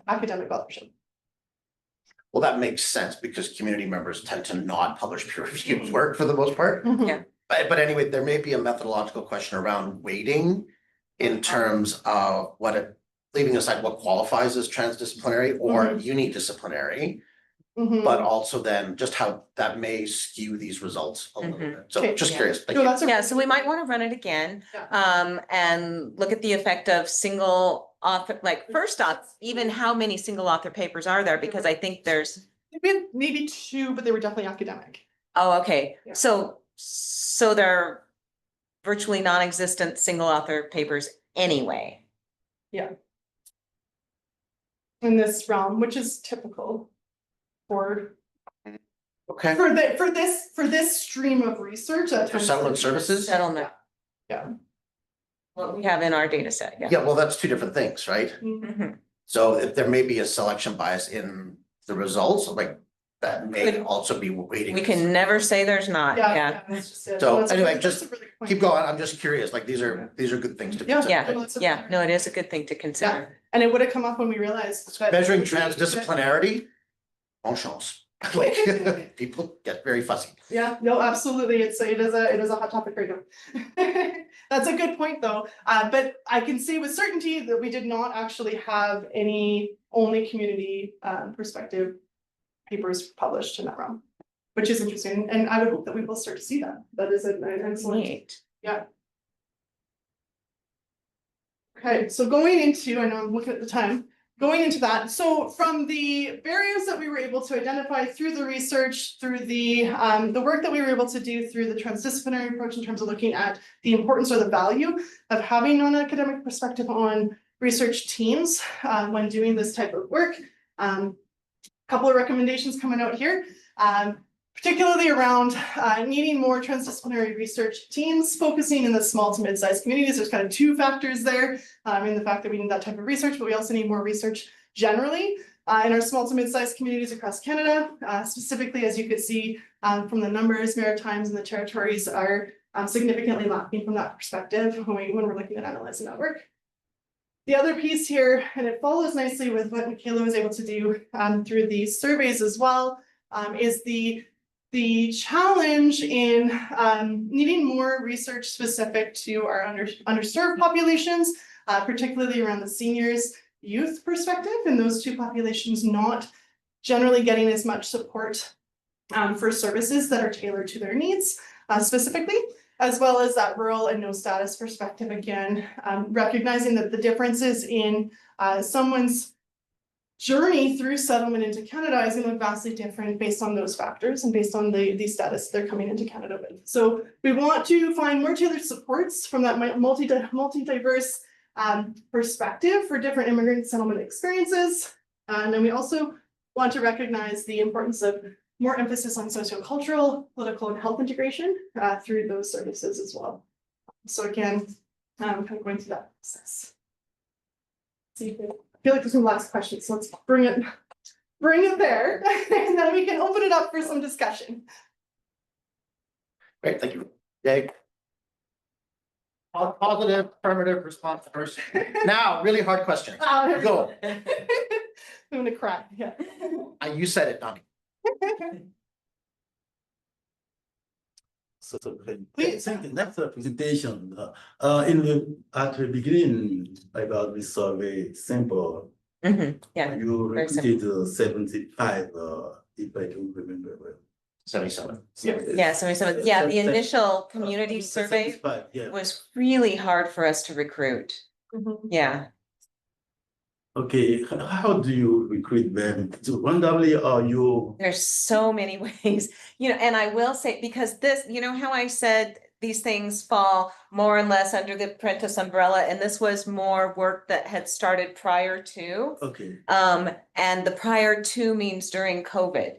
academic authorship. Well, that makes sense because community members tend to not publish peer-reviewed work for the most part. Yeah. But anyway, there may be a methodological question around weighting in terms of leaving aside what qualifies as transdisciplinary or unidisciplinary, Mhm. but also then just how that may skew these results a little bit. So Okay. just Yeah. curious. Thank No, you. that's a- Yeah, so we might want to run it again, Yeah. and look at the effect of single author, like first off, even how many single author papers are there? Because I think there's, We had maybe two, but they were definitely academic. oh, okay, Yeah. so they're virtually non-existent single author papers anyway. In this realm, which is typical for Okay, for this stream of research. for settlement services? Settlement. Yeah. What we have in our data set, yeah. Yeah, well, that's two different things, right? Mhm. Mhm. So if there may be a selection bias in the results, like that may Could- also be weighting. We can never say there's not, yeah. That's just it. So That's a anyway, really- just that's a really good point. Keep going, I'm just curious, like these are good things to Yeah. consider. Yeah, Well, it's a- yeah, no, it is a good thing to consider. And it would have come up when we realized that. Measuring transdisciplinarity, bon chance. Like, people get very fussy. Yeah, no, absolutely. It is a hot topic right now. That's a good point, though. But I can say with certainty that we did not actually have any only community perspective papers published in that realm, which is interesting. And I would hope that we will start to see that. That is an excellent. Neat. Okay, so going into, I know I'm looking at the time, going into that, so from the barriers that we were able to identify through the research, through the work that we were able to do through the transdisciplinary approach in terms of looking at the importance or the value of having non-academic perspective on research teams when doing this type of work. Couple of recommendations coming out here. Particularly around needing more transdisciplinary research teams, focusing in the small to mid-sized communities. There's kind of two factors there in the fact that we need that type of research, but we also need more research generally in our small to mid-sized communities across Canada. Specifically, as you could see from the numbers, Maritimes and the territories are significantly lacking from that perspective when we're looking at analyzing that work. The other piece here, and it follows nicely with what Michaela was able to do through these surveys as well, is the challenge in needing more research specific to our underserved populations, particularly around the seniors youth perspective, and those two populations not generally getting as much support for services that are tailored to their needs specifically, as well as that rural and no status perspective again, recognizing that the differences in someone's journey through settlement into Canada is going to look vastly different based on those factors and based on the status they're coming into Canada with. So we want to find more tailored supports from that multi-diverse perspective for different immigrant settlement experiences. And then we also want to recognize the importance of more emphasis on sociocultural, political, and health integration through those services as well. So again, kind of going through that process. See if I feel like there's some last questions, so let's bring it there, and then we can open it up for some discussion. Great, thank you. Yay. Positive, affirmative response first. Now, really hard question. Go. I'm gonna cry, yeah. You said it, Donnie. So, Please. thank you. Next presentation, at the beginning about this survey sample, Yeah, you very simple. repeated 75, if I do remember well. 77. Yeah, so yeah, the initial community survey 75, yeah. was really hard for us to recruit. Yeah, Okay, how do you recruit them? Randomly or you? there's so many ways, and I will say, because this, how I said these things fall more or less under the apprentice umbrella, and this was more work that had started prior to. Okay. And the prior to means during COVID.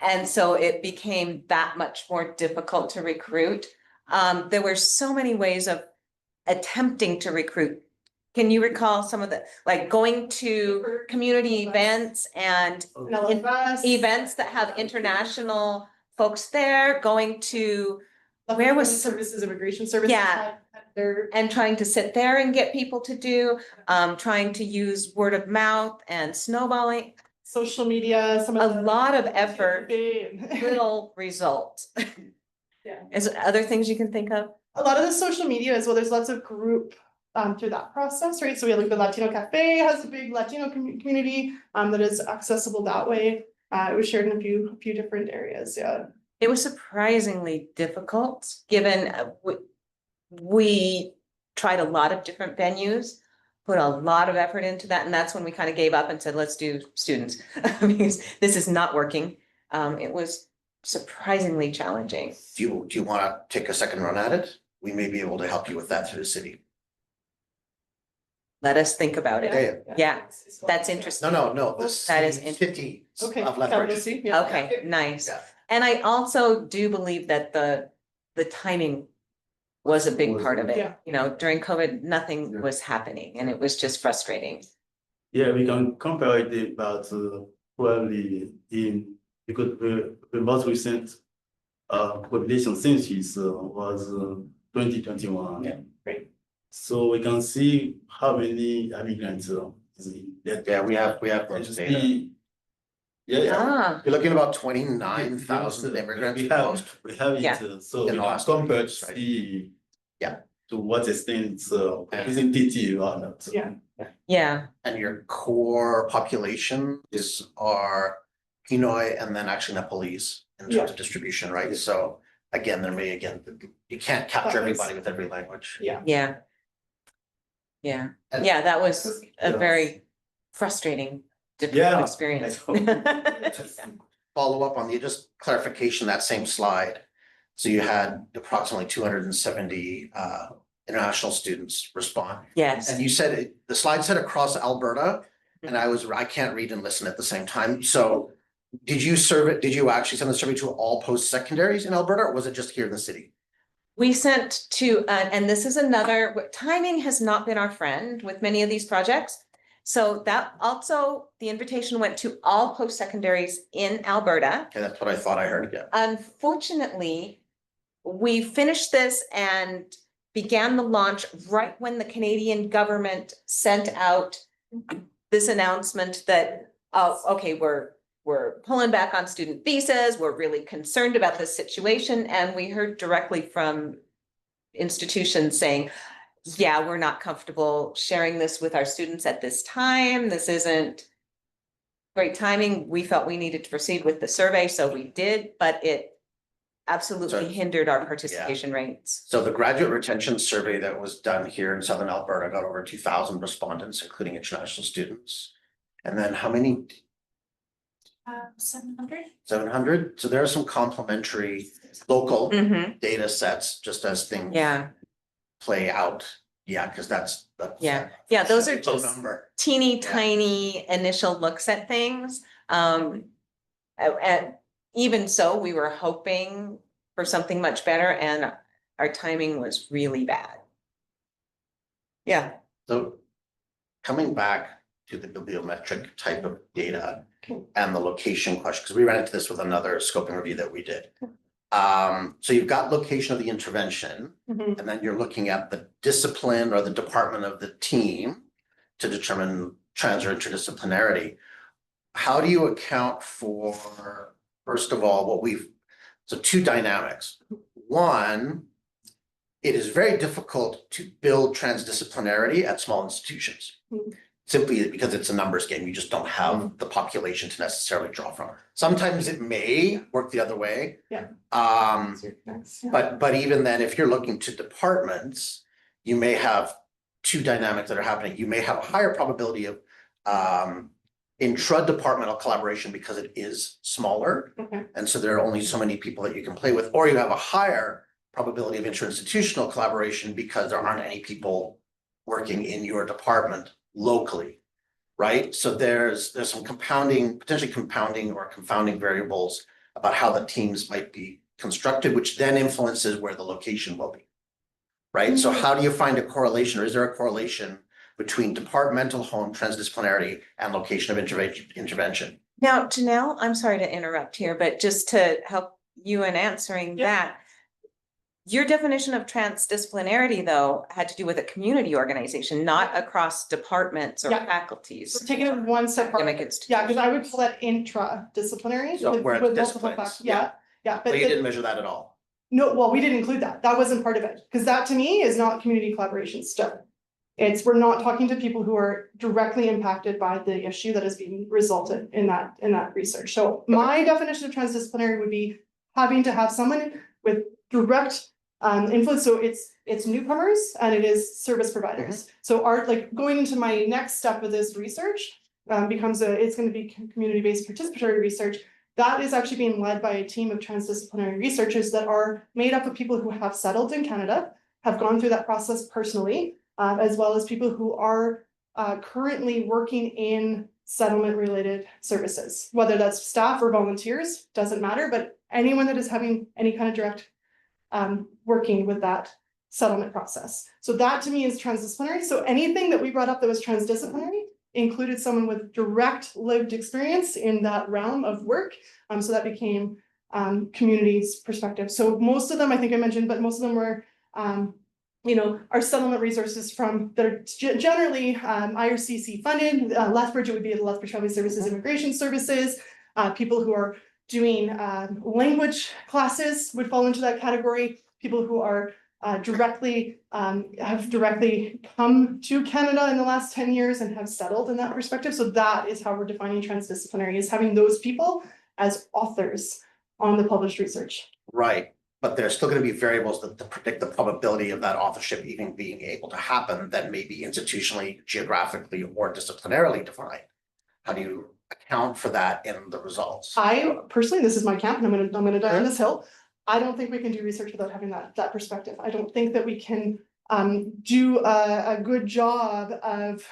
And so it became that much more difficult to recruit. There were so many ways of attempting to recruit. Can you recall some of the, like going to community events and events that have international folks there, going to, where was services, immigration services? Yeah. And trying to sit there and get people to do, trying to use word of mouth and snowballing. Social media, A lot of effort, little results. Yeah. Is there other things you can think of? A lot of the social media as well, there's lots of group through that process, right? So we have like the Latino Cafe has a big Latino community that is accessible that way. It was shared in a few different areas, yeah. It was surprisingly difficult, given we tried a lot of different venues, put a lot of effort into that, and that's when we kind of gave up and said, let's do students, because this is not working. It was surprisingly challenging. Do you want to take a second run at it? We may be able to help you with that through the city. Let us think about it. Yeah, that's interesting. No, this That is 50 Okay. of Lethbridge. Yeah. Okay, nice. Yeah. And I also do believe that the timing was a big part of Yeah. it. During COVID, nothing was happening and it was just frustrating. Yeah, we can compare it about probably because the most recent population census was 2021. Yeah, great. So we can see how many immigrants is in that. Yeah, we have those data. Ah, You're looking at about 29,000 immigrants. We have it, Yeah. so In we the can last compare to years, right? see. Yeah. To what extent it's representative or not. Yeah. yeah, And your core population are Pinoy and then actually Nepalese in terms of distribution, right? So again, you can't capture everybody with every language. Yeah. yeah. Yeah, yeah, that was a very frustrating, difficult Yeah, experience. Follow up on just clarification, that same slide. So you had approximately 270 international students respond. Yes, And you said the slide said across Alberta, and I can't read and listen at the same time. So did you actually send the survey to all post-secondaries in Alberta, or was it just here in the city? we sent to, and this is another, timing has not been our friend with many of these projects. So that also, the invitation went to all post-secondaries in Alberta. Okay, that's what I thought I heard again. Unfortunately, we finished this and began the launch right when the Canadian government sent out this announcement that, okay, we're pulling back on student visas. We're really concerned about this situation. And we heard directly from institutions saying, yeah, we're not comfortable sharing this with our students at this time. This isn't great timing. We felt we needed to proceed with the survey, so we did, but it absolutely hindered our participation rates. So the graduate retention survey that was done here in Southern Alberta got over 2,000 respondents, including international students. And then how many? 700. 700. So there are some complementary local Mhm. data sets, just as things Yeah, play out. Yeah, because that's yeah, those are a low just number. teeny Yeah. tiny initial looks at things. even so, we were hoping for something much better and our timing was really bad. Yeah. So coming back to the bibliometric type of data and the location question, because we ran into this with another scoping review that we did. So you've got location of the intervention, Mhm. and then you're looking at the discipline or the department of the team to determine trans or interdisciplinarity. How do you account for, first of all, so two dynamics. One, it is very difficult to build transdisciplinarity at small institutions. Mhm. Simply because it's a numbers game. You just don't have the population to necessarily draw from. Sometimes it may work the other way. Yeah. Next, yeah. But even then, if you're looking to departments, you may have two dynamics that are happening. You may have a higher probability of intra-departmental collaboration because it is smaller. Okay. And so there are only so many people that you can play with, or you have a higher probability of interinstitutional collaboration because there aren't any people working in your department locally, right? So there's some potentially compounding or confounding variables about how the teams might be constructed, which then influences where the location will be, right? So how do you find a correlation, or is there a correlation between departmental home transdisciplinarity and location of intervention? Now, Janelle, I'm sorry to interrupt here, but just to help you in answering Yeah. that. Your definition of transdisciplinarity, though, had to do with a community organization, not across departments or Yeah. faculties. So taking it one step further. Academic institutions. Yeah, because I would call that intra-disciplinary. So with- we're at with multiple disciplines, fac- Yeah, yeah, But but you didn't measure that at all. no, well, we didn't include that. That wasn't part of it, because that to me is not community collaboration still. We're not talking to people who are directly impacted by the issue that is being resulted in that research. So my definition of transdisciplinary would be having to have someone with direct influence. So it's newcomers and it is service providers. So going into my next step of this research it's going to be community-based participatory research. That is actually being led by a team of transdisciplinary researchers that are made up of people who have settled in Canada, have gone through that process personally, as well as people who are currently working in settlement-related services, whether that's staff or volunteers, doesn't matter, but anyone that is having any kind of direct working with that settlement process. So that to me is transdisciplinary. So anything that we brought up that was transdisciplinary included someone with direct lived experience in that realm of work. So that became community's perspective. So most of them, I think I mentioned, but most of them were our settlement resources that are generally IRCC funded. Lethbridge, it would be the Lethbridge Family Services Immigration Services. People who are doing language classes would fall into that category. People who are have directly come to Canada in the last 10 years and have settled in that perspective. So that is how we're defining transdisciplinary, is having those people as authors on the published research. Right, but there's still going to be variables that predict the probability of that authorship even being able to happen that may be institutionally, geographically, or disciplinarily defined. How do you account for that in the results? I personally, this is my camp, and I'm gonna die on this hill. I don't think we can do research without having that perspective. I don't think that we can do a good job of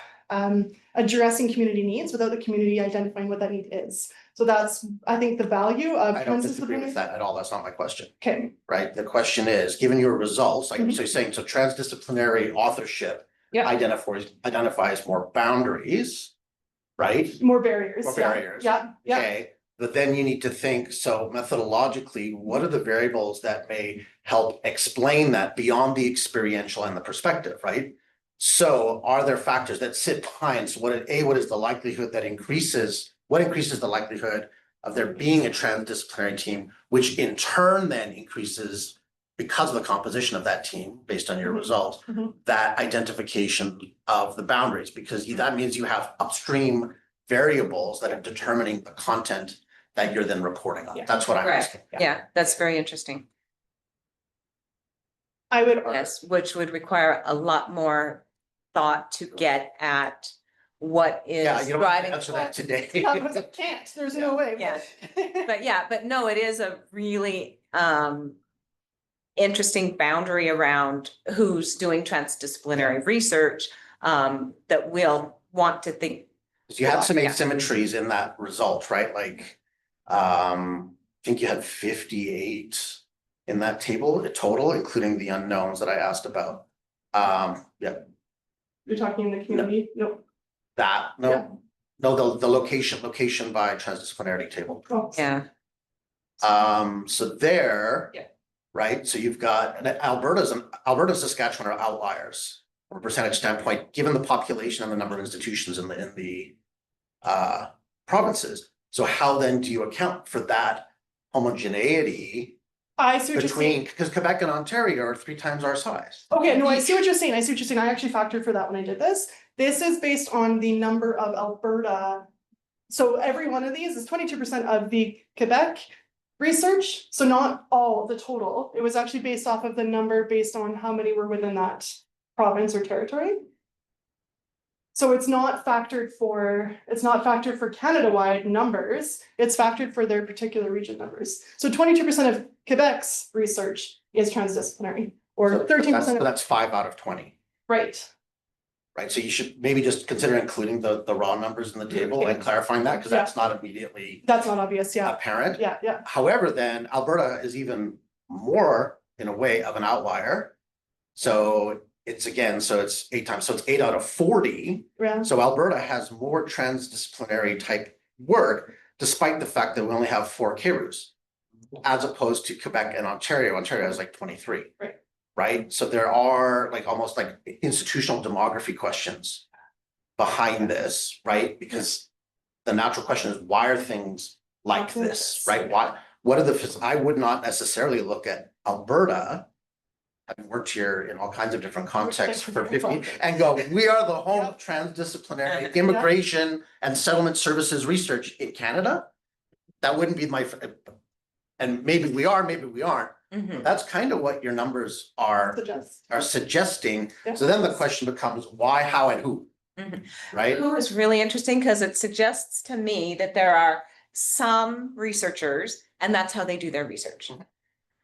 addressing community needs without the community identifying what that need is. So that's, I think, the value of I don't disagree with that at all. That's not my question. Okay. Right? The question is, given your results, like Mhm. so you're saying, so transdisciplinary authorship Yeah. identifies more boundaries, right? More barriers. More yeah. barriers. Yeah, yeah. Okay, but then you need to think, so methodologically, what are the variables that may help explain that beyond the experiential and the perspective, right? So are there factors that sit behind, so what is the likelihood that increases the likelihood of there being a transdisciplinary team, which in turn then increases, because of the composition of that team, based on your results, that identification of the boundaries, because that means you have upstream variables that are determining the content that you're then reporting on. Yeah. That's what I'm Right. asking. Yeah, that's very interesting. I would Yes, which would require a lot more thought to get at what Yeah, is you don't have driving. to answer that today. I can't, there's no way. Yeah. But no, it is a really interesting boundary around who's doing transdisciplinary research that we'll want to think. You had some Yeah. asymmetries in that result, right? Like, think you had 58 in that table total, including the unknowns that I asked about. Yeah, You're talking in the community? No. that, Yeah. no, the location by transdisciplinarity table. Oh, Yeah. So there. Yeah. Right, so you've got, and Alberta and Saskatchewan are outliers from a percentage standpoint, given the population and the number of institutions in the provinces. So how then do you account for that homogeneity I see what you're saying. between, because Quebec and Ontario are 3 times our size? Okay, no, I see what you're saying. I see what you're saying. I actually factored for that when I did this. This is based on the number of Alberta. So every one of these is 22% of the Quebec research, so not all of the total. It was actually based off of the number based on how many were within that province or territory. So it's not factored for Canada-wide numbers, it's factored for their particular region numbers. So 22% of Quebec's research is transdisciplinary, or 13%. So that's 5 out of 20. Right. Right, so you should maybe just consider including the raw numbers in the table and clarifying that, because that's not immediately That's not obvious, yeah. apparent. Yeah. However, then Alberta is even more in a way of an outlier. So it's 8 times, so it's 8 out of 40. Yeah. So Alberta has more transdisciplinary type work, despite the fact that we only have 4 KRUs, as opposed to Quebec and Ontario. Ontario has like 23. Right. Right, so there are like almost like institutional demography questions behind this, right? Because the natural question is, why are things like this, right? What are I would not necessarily look at Alberta, having worked here in all kinds of different contexts for 50, and go, we are the home of transdisciplinary immigration and settlement services research in Canada. That wouldn't be my, and maybe we are, maybe we aren't. That's kind of what your numbers are suggesting. Yeah. So then the question becomes why, how, and who, right? Who is really interesting because it suggests to me that there are some researchers and that's how they do their research.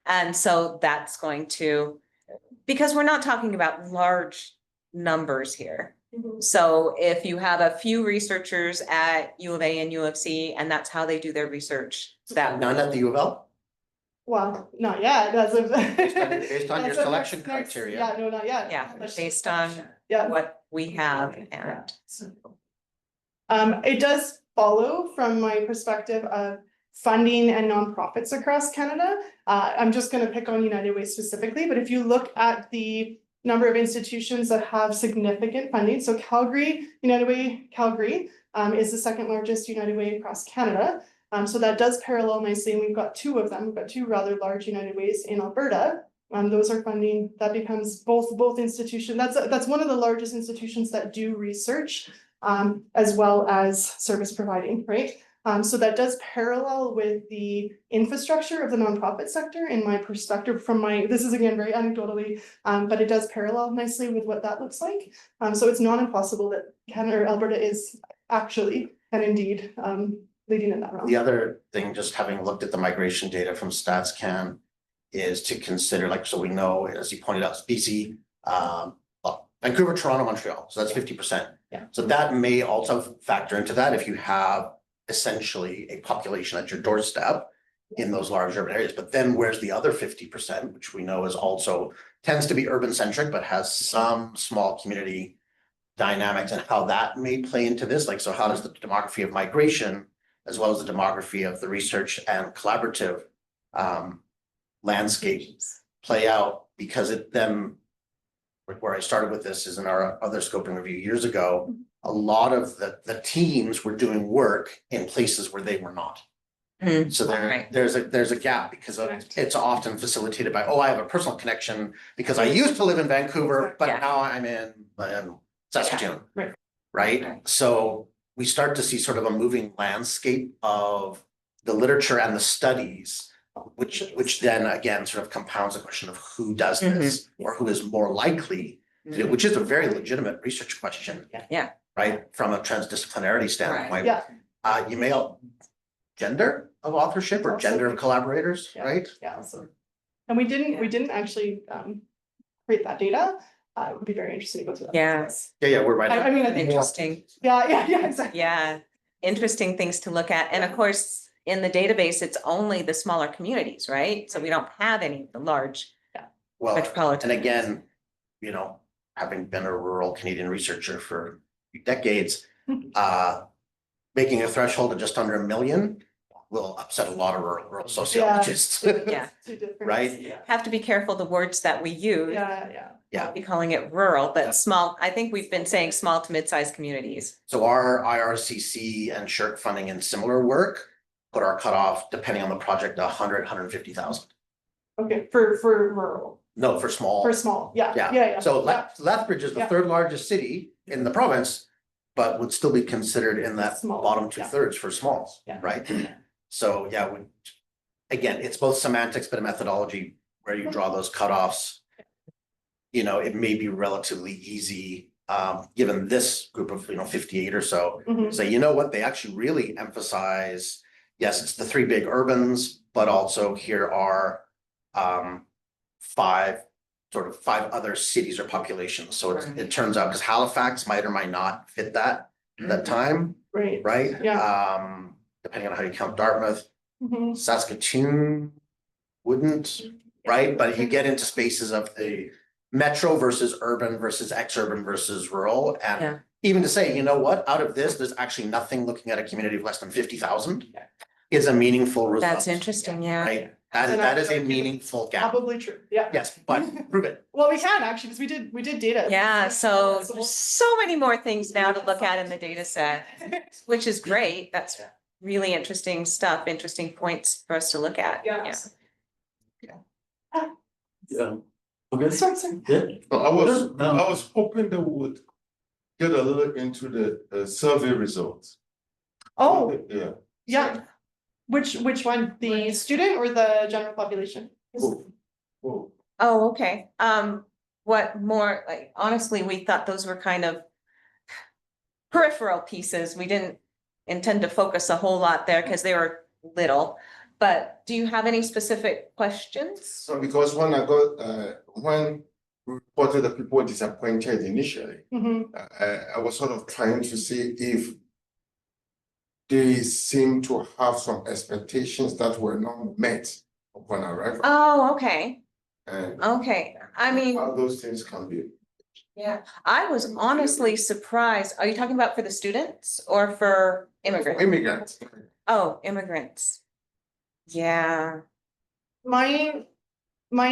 And so that's going to, because we're not talking about large numbers here. So if you have a few researchers at U of A and U of C and that's how they do their research, that None at the U of L? Well, not yet, as of. Based on your as of selection next- criteria. Yeah, no, not yet. yeah, based on Yeah. what we have and It does follow from my perspective of funding and nonprofits across Canada. I'm just gonna pick on United Way specifically, but if you look at the number of institutions that have significant funding, so Calgary, United Way Calgary, is the 2nd largest United Way across Canada. So that does parallel nicely, and we've got 2 of them. We've got 2 rather large United Ways in Alberta. Those are funding, that becomes both institutions. That's one of the largest institutions that do research, as well as service providing, right? So that does parallel with the infrastructure of the nonprofit sector in my perspective this is again very anecdotally, but it does parallel nicely with what that looks like. So it's not impossible that Canada or Alberta is actually, and indeed, leading in that realm. The other thing, just having looked at the migration data from StatsCan, is to consider, like, so we know, as you pointed out, BC, Vancouver, Toronto, Montreal, so that's 50%. Yeah. So that may also factor into that if you have essentially a population at your doorstep in those large urban areas. But then where's the other 50%, which we know is also tends to be urban centric, but has some small community dynamics, and how that may play into this? Like, so how does the demography of migration, as well as the demography of the research and collaborative landscape play out? Because it then, where I started with this is in our other scoping review years ago, a lot of the teams were doing work in places where they were not. So there's a gap, because it's often facilitated by, I have a personal connection because I used to live in Vancouver, but now I'm in Saskatoon. Right? So we start to see sort of a moving landscape of the literature and the studies, which then again sort of compounds the question of who does this, or who is more likely to do it, which is a very legitimate research question. Yeah. Right, from a transdisciplinarity standpoint. Yeah. You may gender of authorship or gender of collaborators, right? Yeah, so, and we didn't actually create that data. It would be very interesting to go through that. Yeah, We're right. I mean, I think interesting. Yeah, exactly. Yeah, interesting things to look at. And of course, in the database, it's only the smaller communities, right? So we don't have any of the large Well, metropolitan. and again, you know, having been a rural Canadian researcher for decades, making a threshold of just under 1 million will upset a lot of rural sociologists. Yeah. Two different. Right? Yeah, Have to be careful the words that we use. yeah. Be calling it rural, Yeah. but small, I think we've been saying small to mid-sized communities. So our IRCC and SHIRT funding in similar work put our cutoff, depending on the project, 150,000. Okay, for rural, No, for small. for small, yeah. Yeah. So yeah. Lethbridge is the Yeah. third largest city in the province, but would still be considered in that Small, bottom yeah. 2/3 for smalls, Yeah. right? So, yeah, again, it's both semantics, but a methodology where you draw those cutoffs. You know, it may be relatively easy, given this group of, 58 or so, Mhm. say, you know what, they actually really emphasize, yes, it's the 3 big urbans, but also here are five other cities or populations. So it turns out, because Halifax might or might not fit that at that time, Right. right? Yeah. Depending on how you count Dartmouth, Mhm. Saskatoon wouldn't, right? But you get into spaces of the metro versus urban versus ex-urban versus rural. Yeah. And even to say, you know what, out of this, there's actually nothing looking at a community of less than 50,000 is a meaningful result. That's interesting, yeah. Right? And That is a actually, meaningful gap. Probably true, yeah. Yes, but prove it. Well, we can actually, because we did data. Yeah, so So there's so many more things now to look at in the data set, which is great. That's really interesting stuff, interesting points for us to look at. Yeah. Yeah. Okay. Sorry. Yeah. No, I No. was hoping they would get a little into the survey results. Oh, Yeah. yeah. Which one? The student or the general population? Oh, Oh, okay. What more, like, honestly, we thought those were kind of peripheral pieces. We didn't intend to focus a whole lot there because they were little. But do you have any specific questions? so because when I got, when we reported that people were disappointed initially, Mhm. I was sort of trying to see if they seem to have some expectations that were not met upon arrival. Oh, okay, And okay. I mean, how those things can be. yeah, I was honestly surprised. Are you talking about for the students or for immigrants? Immigrants. Oh, immigrants. Yeah, My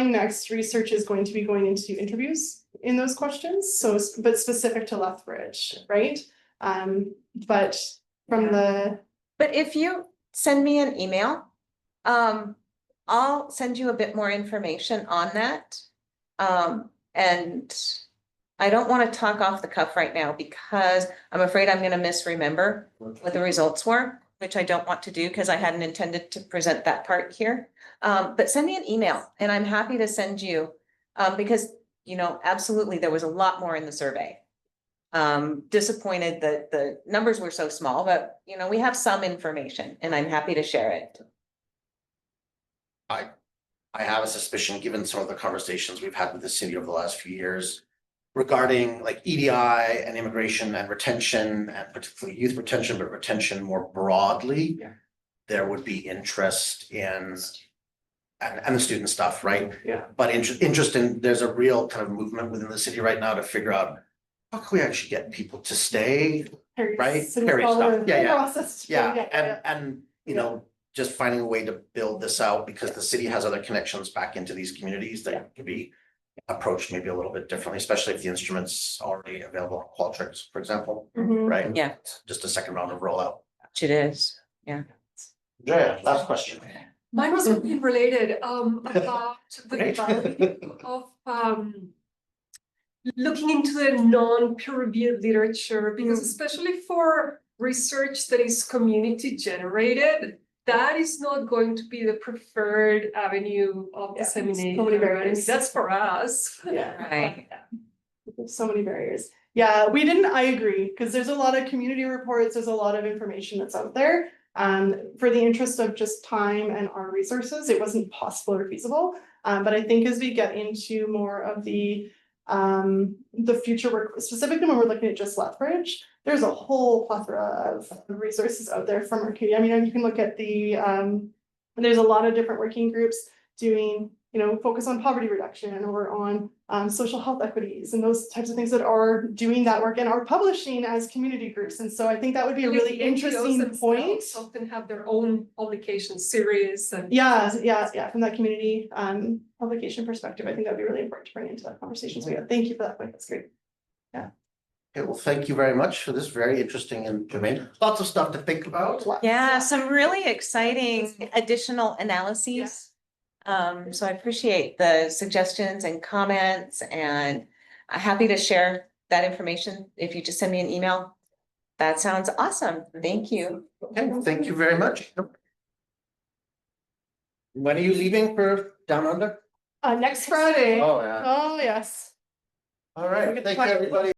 next research is going to be going into interviews in those questions, so, but specific to Lethbridge, right? But from the, but if you send me an email, I'll send you a bit more information on that. And I don't want to talk off the cuff right now because I'm afraid I'm gonna misremember what the results were, which I don't want to do because I hadn't intended to present that part here. But send me an email and I'm happy to send you, because, absolutely, there was a lot more in the survey. Disappointed that the numbers were so small, but, we have some information and I'm happy to share it. I have a suspicion, given some of the conversations we've had with the city over the last few years regarding like EDI and immigration and retention and particularly youth retention, but retention more broadly. Yeah. There would be interest in and the student stuff, right? yeah, But interest in, there's a real kind of movement within the city right now to figure out how can we actually get people to stay, right? Perry stuff. Yeah. Process. And just finding a way to build this out because the city has other connections back into these communities that can be approached maybe a little bit differently, especially if the instrument's already available on Qualtrics, for example, Mhm. right? Yeah. Just a second round of rollout. Which it is, yeah. Yeah, last question. Mine was something related, about the Great. value of, looking into the non-peer-reviewed literature, because especially for research that is community generated, that is not going to be the preferred avenue of Yeah, so many dissemination. barriers. That's for us. Yeah. Right. There's so many barriers. Yeah, I agree, because there's a lot of community reports, there's a lot of information that's out there. For the interest of just time and our resources, it wasn't possible or feasible. But I think as we get into more of the future work, specifically when we're looking at just Lethbridge, there's a whole plethora of resources out there from our community. I mean, you can look at the, there's a lot of different working groups doing, focus on poverty reduction or on social health equities and those types of things that are doing that work and are publishing as community groups. And so I think that would be a really The NPOs interesting point. themselves often have their own publication series and. Yeah, from that community publication perspective, I think that'd be really important to bring into that conversation. So yeah, thank you for that point. That's great. Okay, well, thank you very much for this very interesting and germane, lots of stuff to think about. Yeah, some really exciting additional analyses. So I appreciate the suggestions and comments, and I'm happy to share that information if you just send me an email. That sounds awesome. Thank you. Okay, thank you very much. When are you leaving for Down Under? Next Friday. Oh, yeah. Oh, yes. All right, thank you, everybody.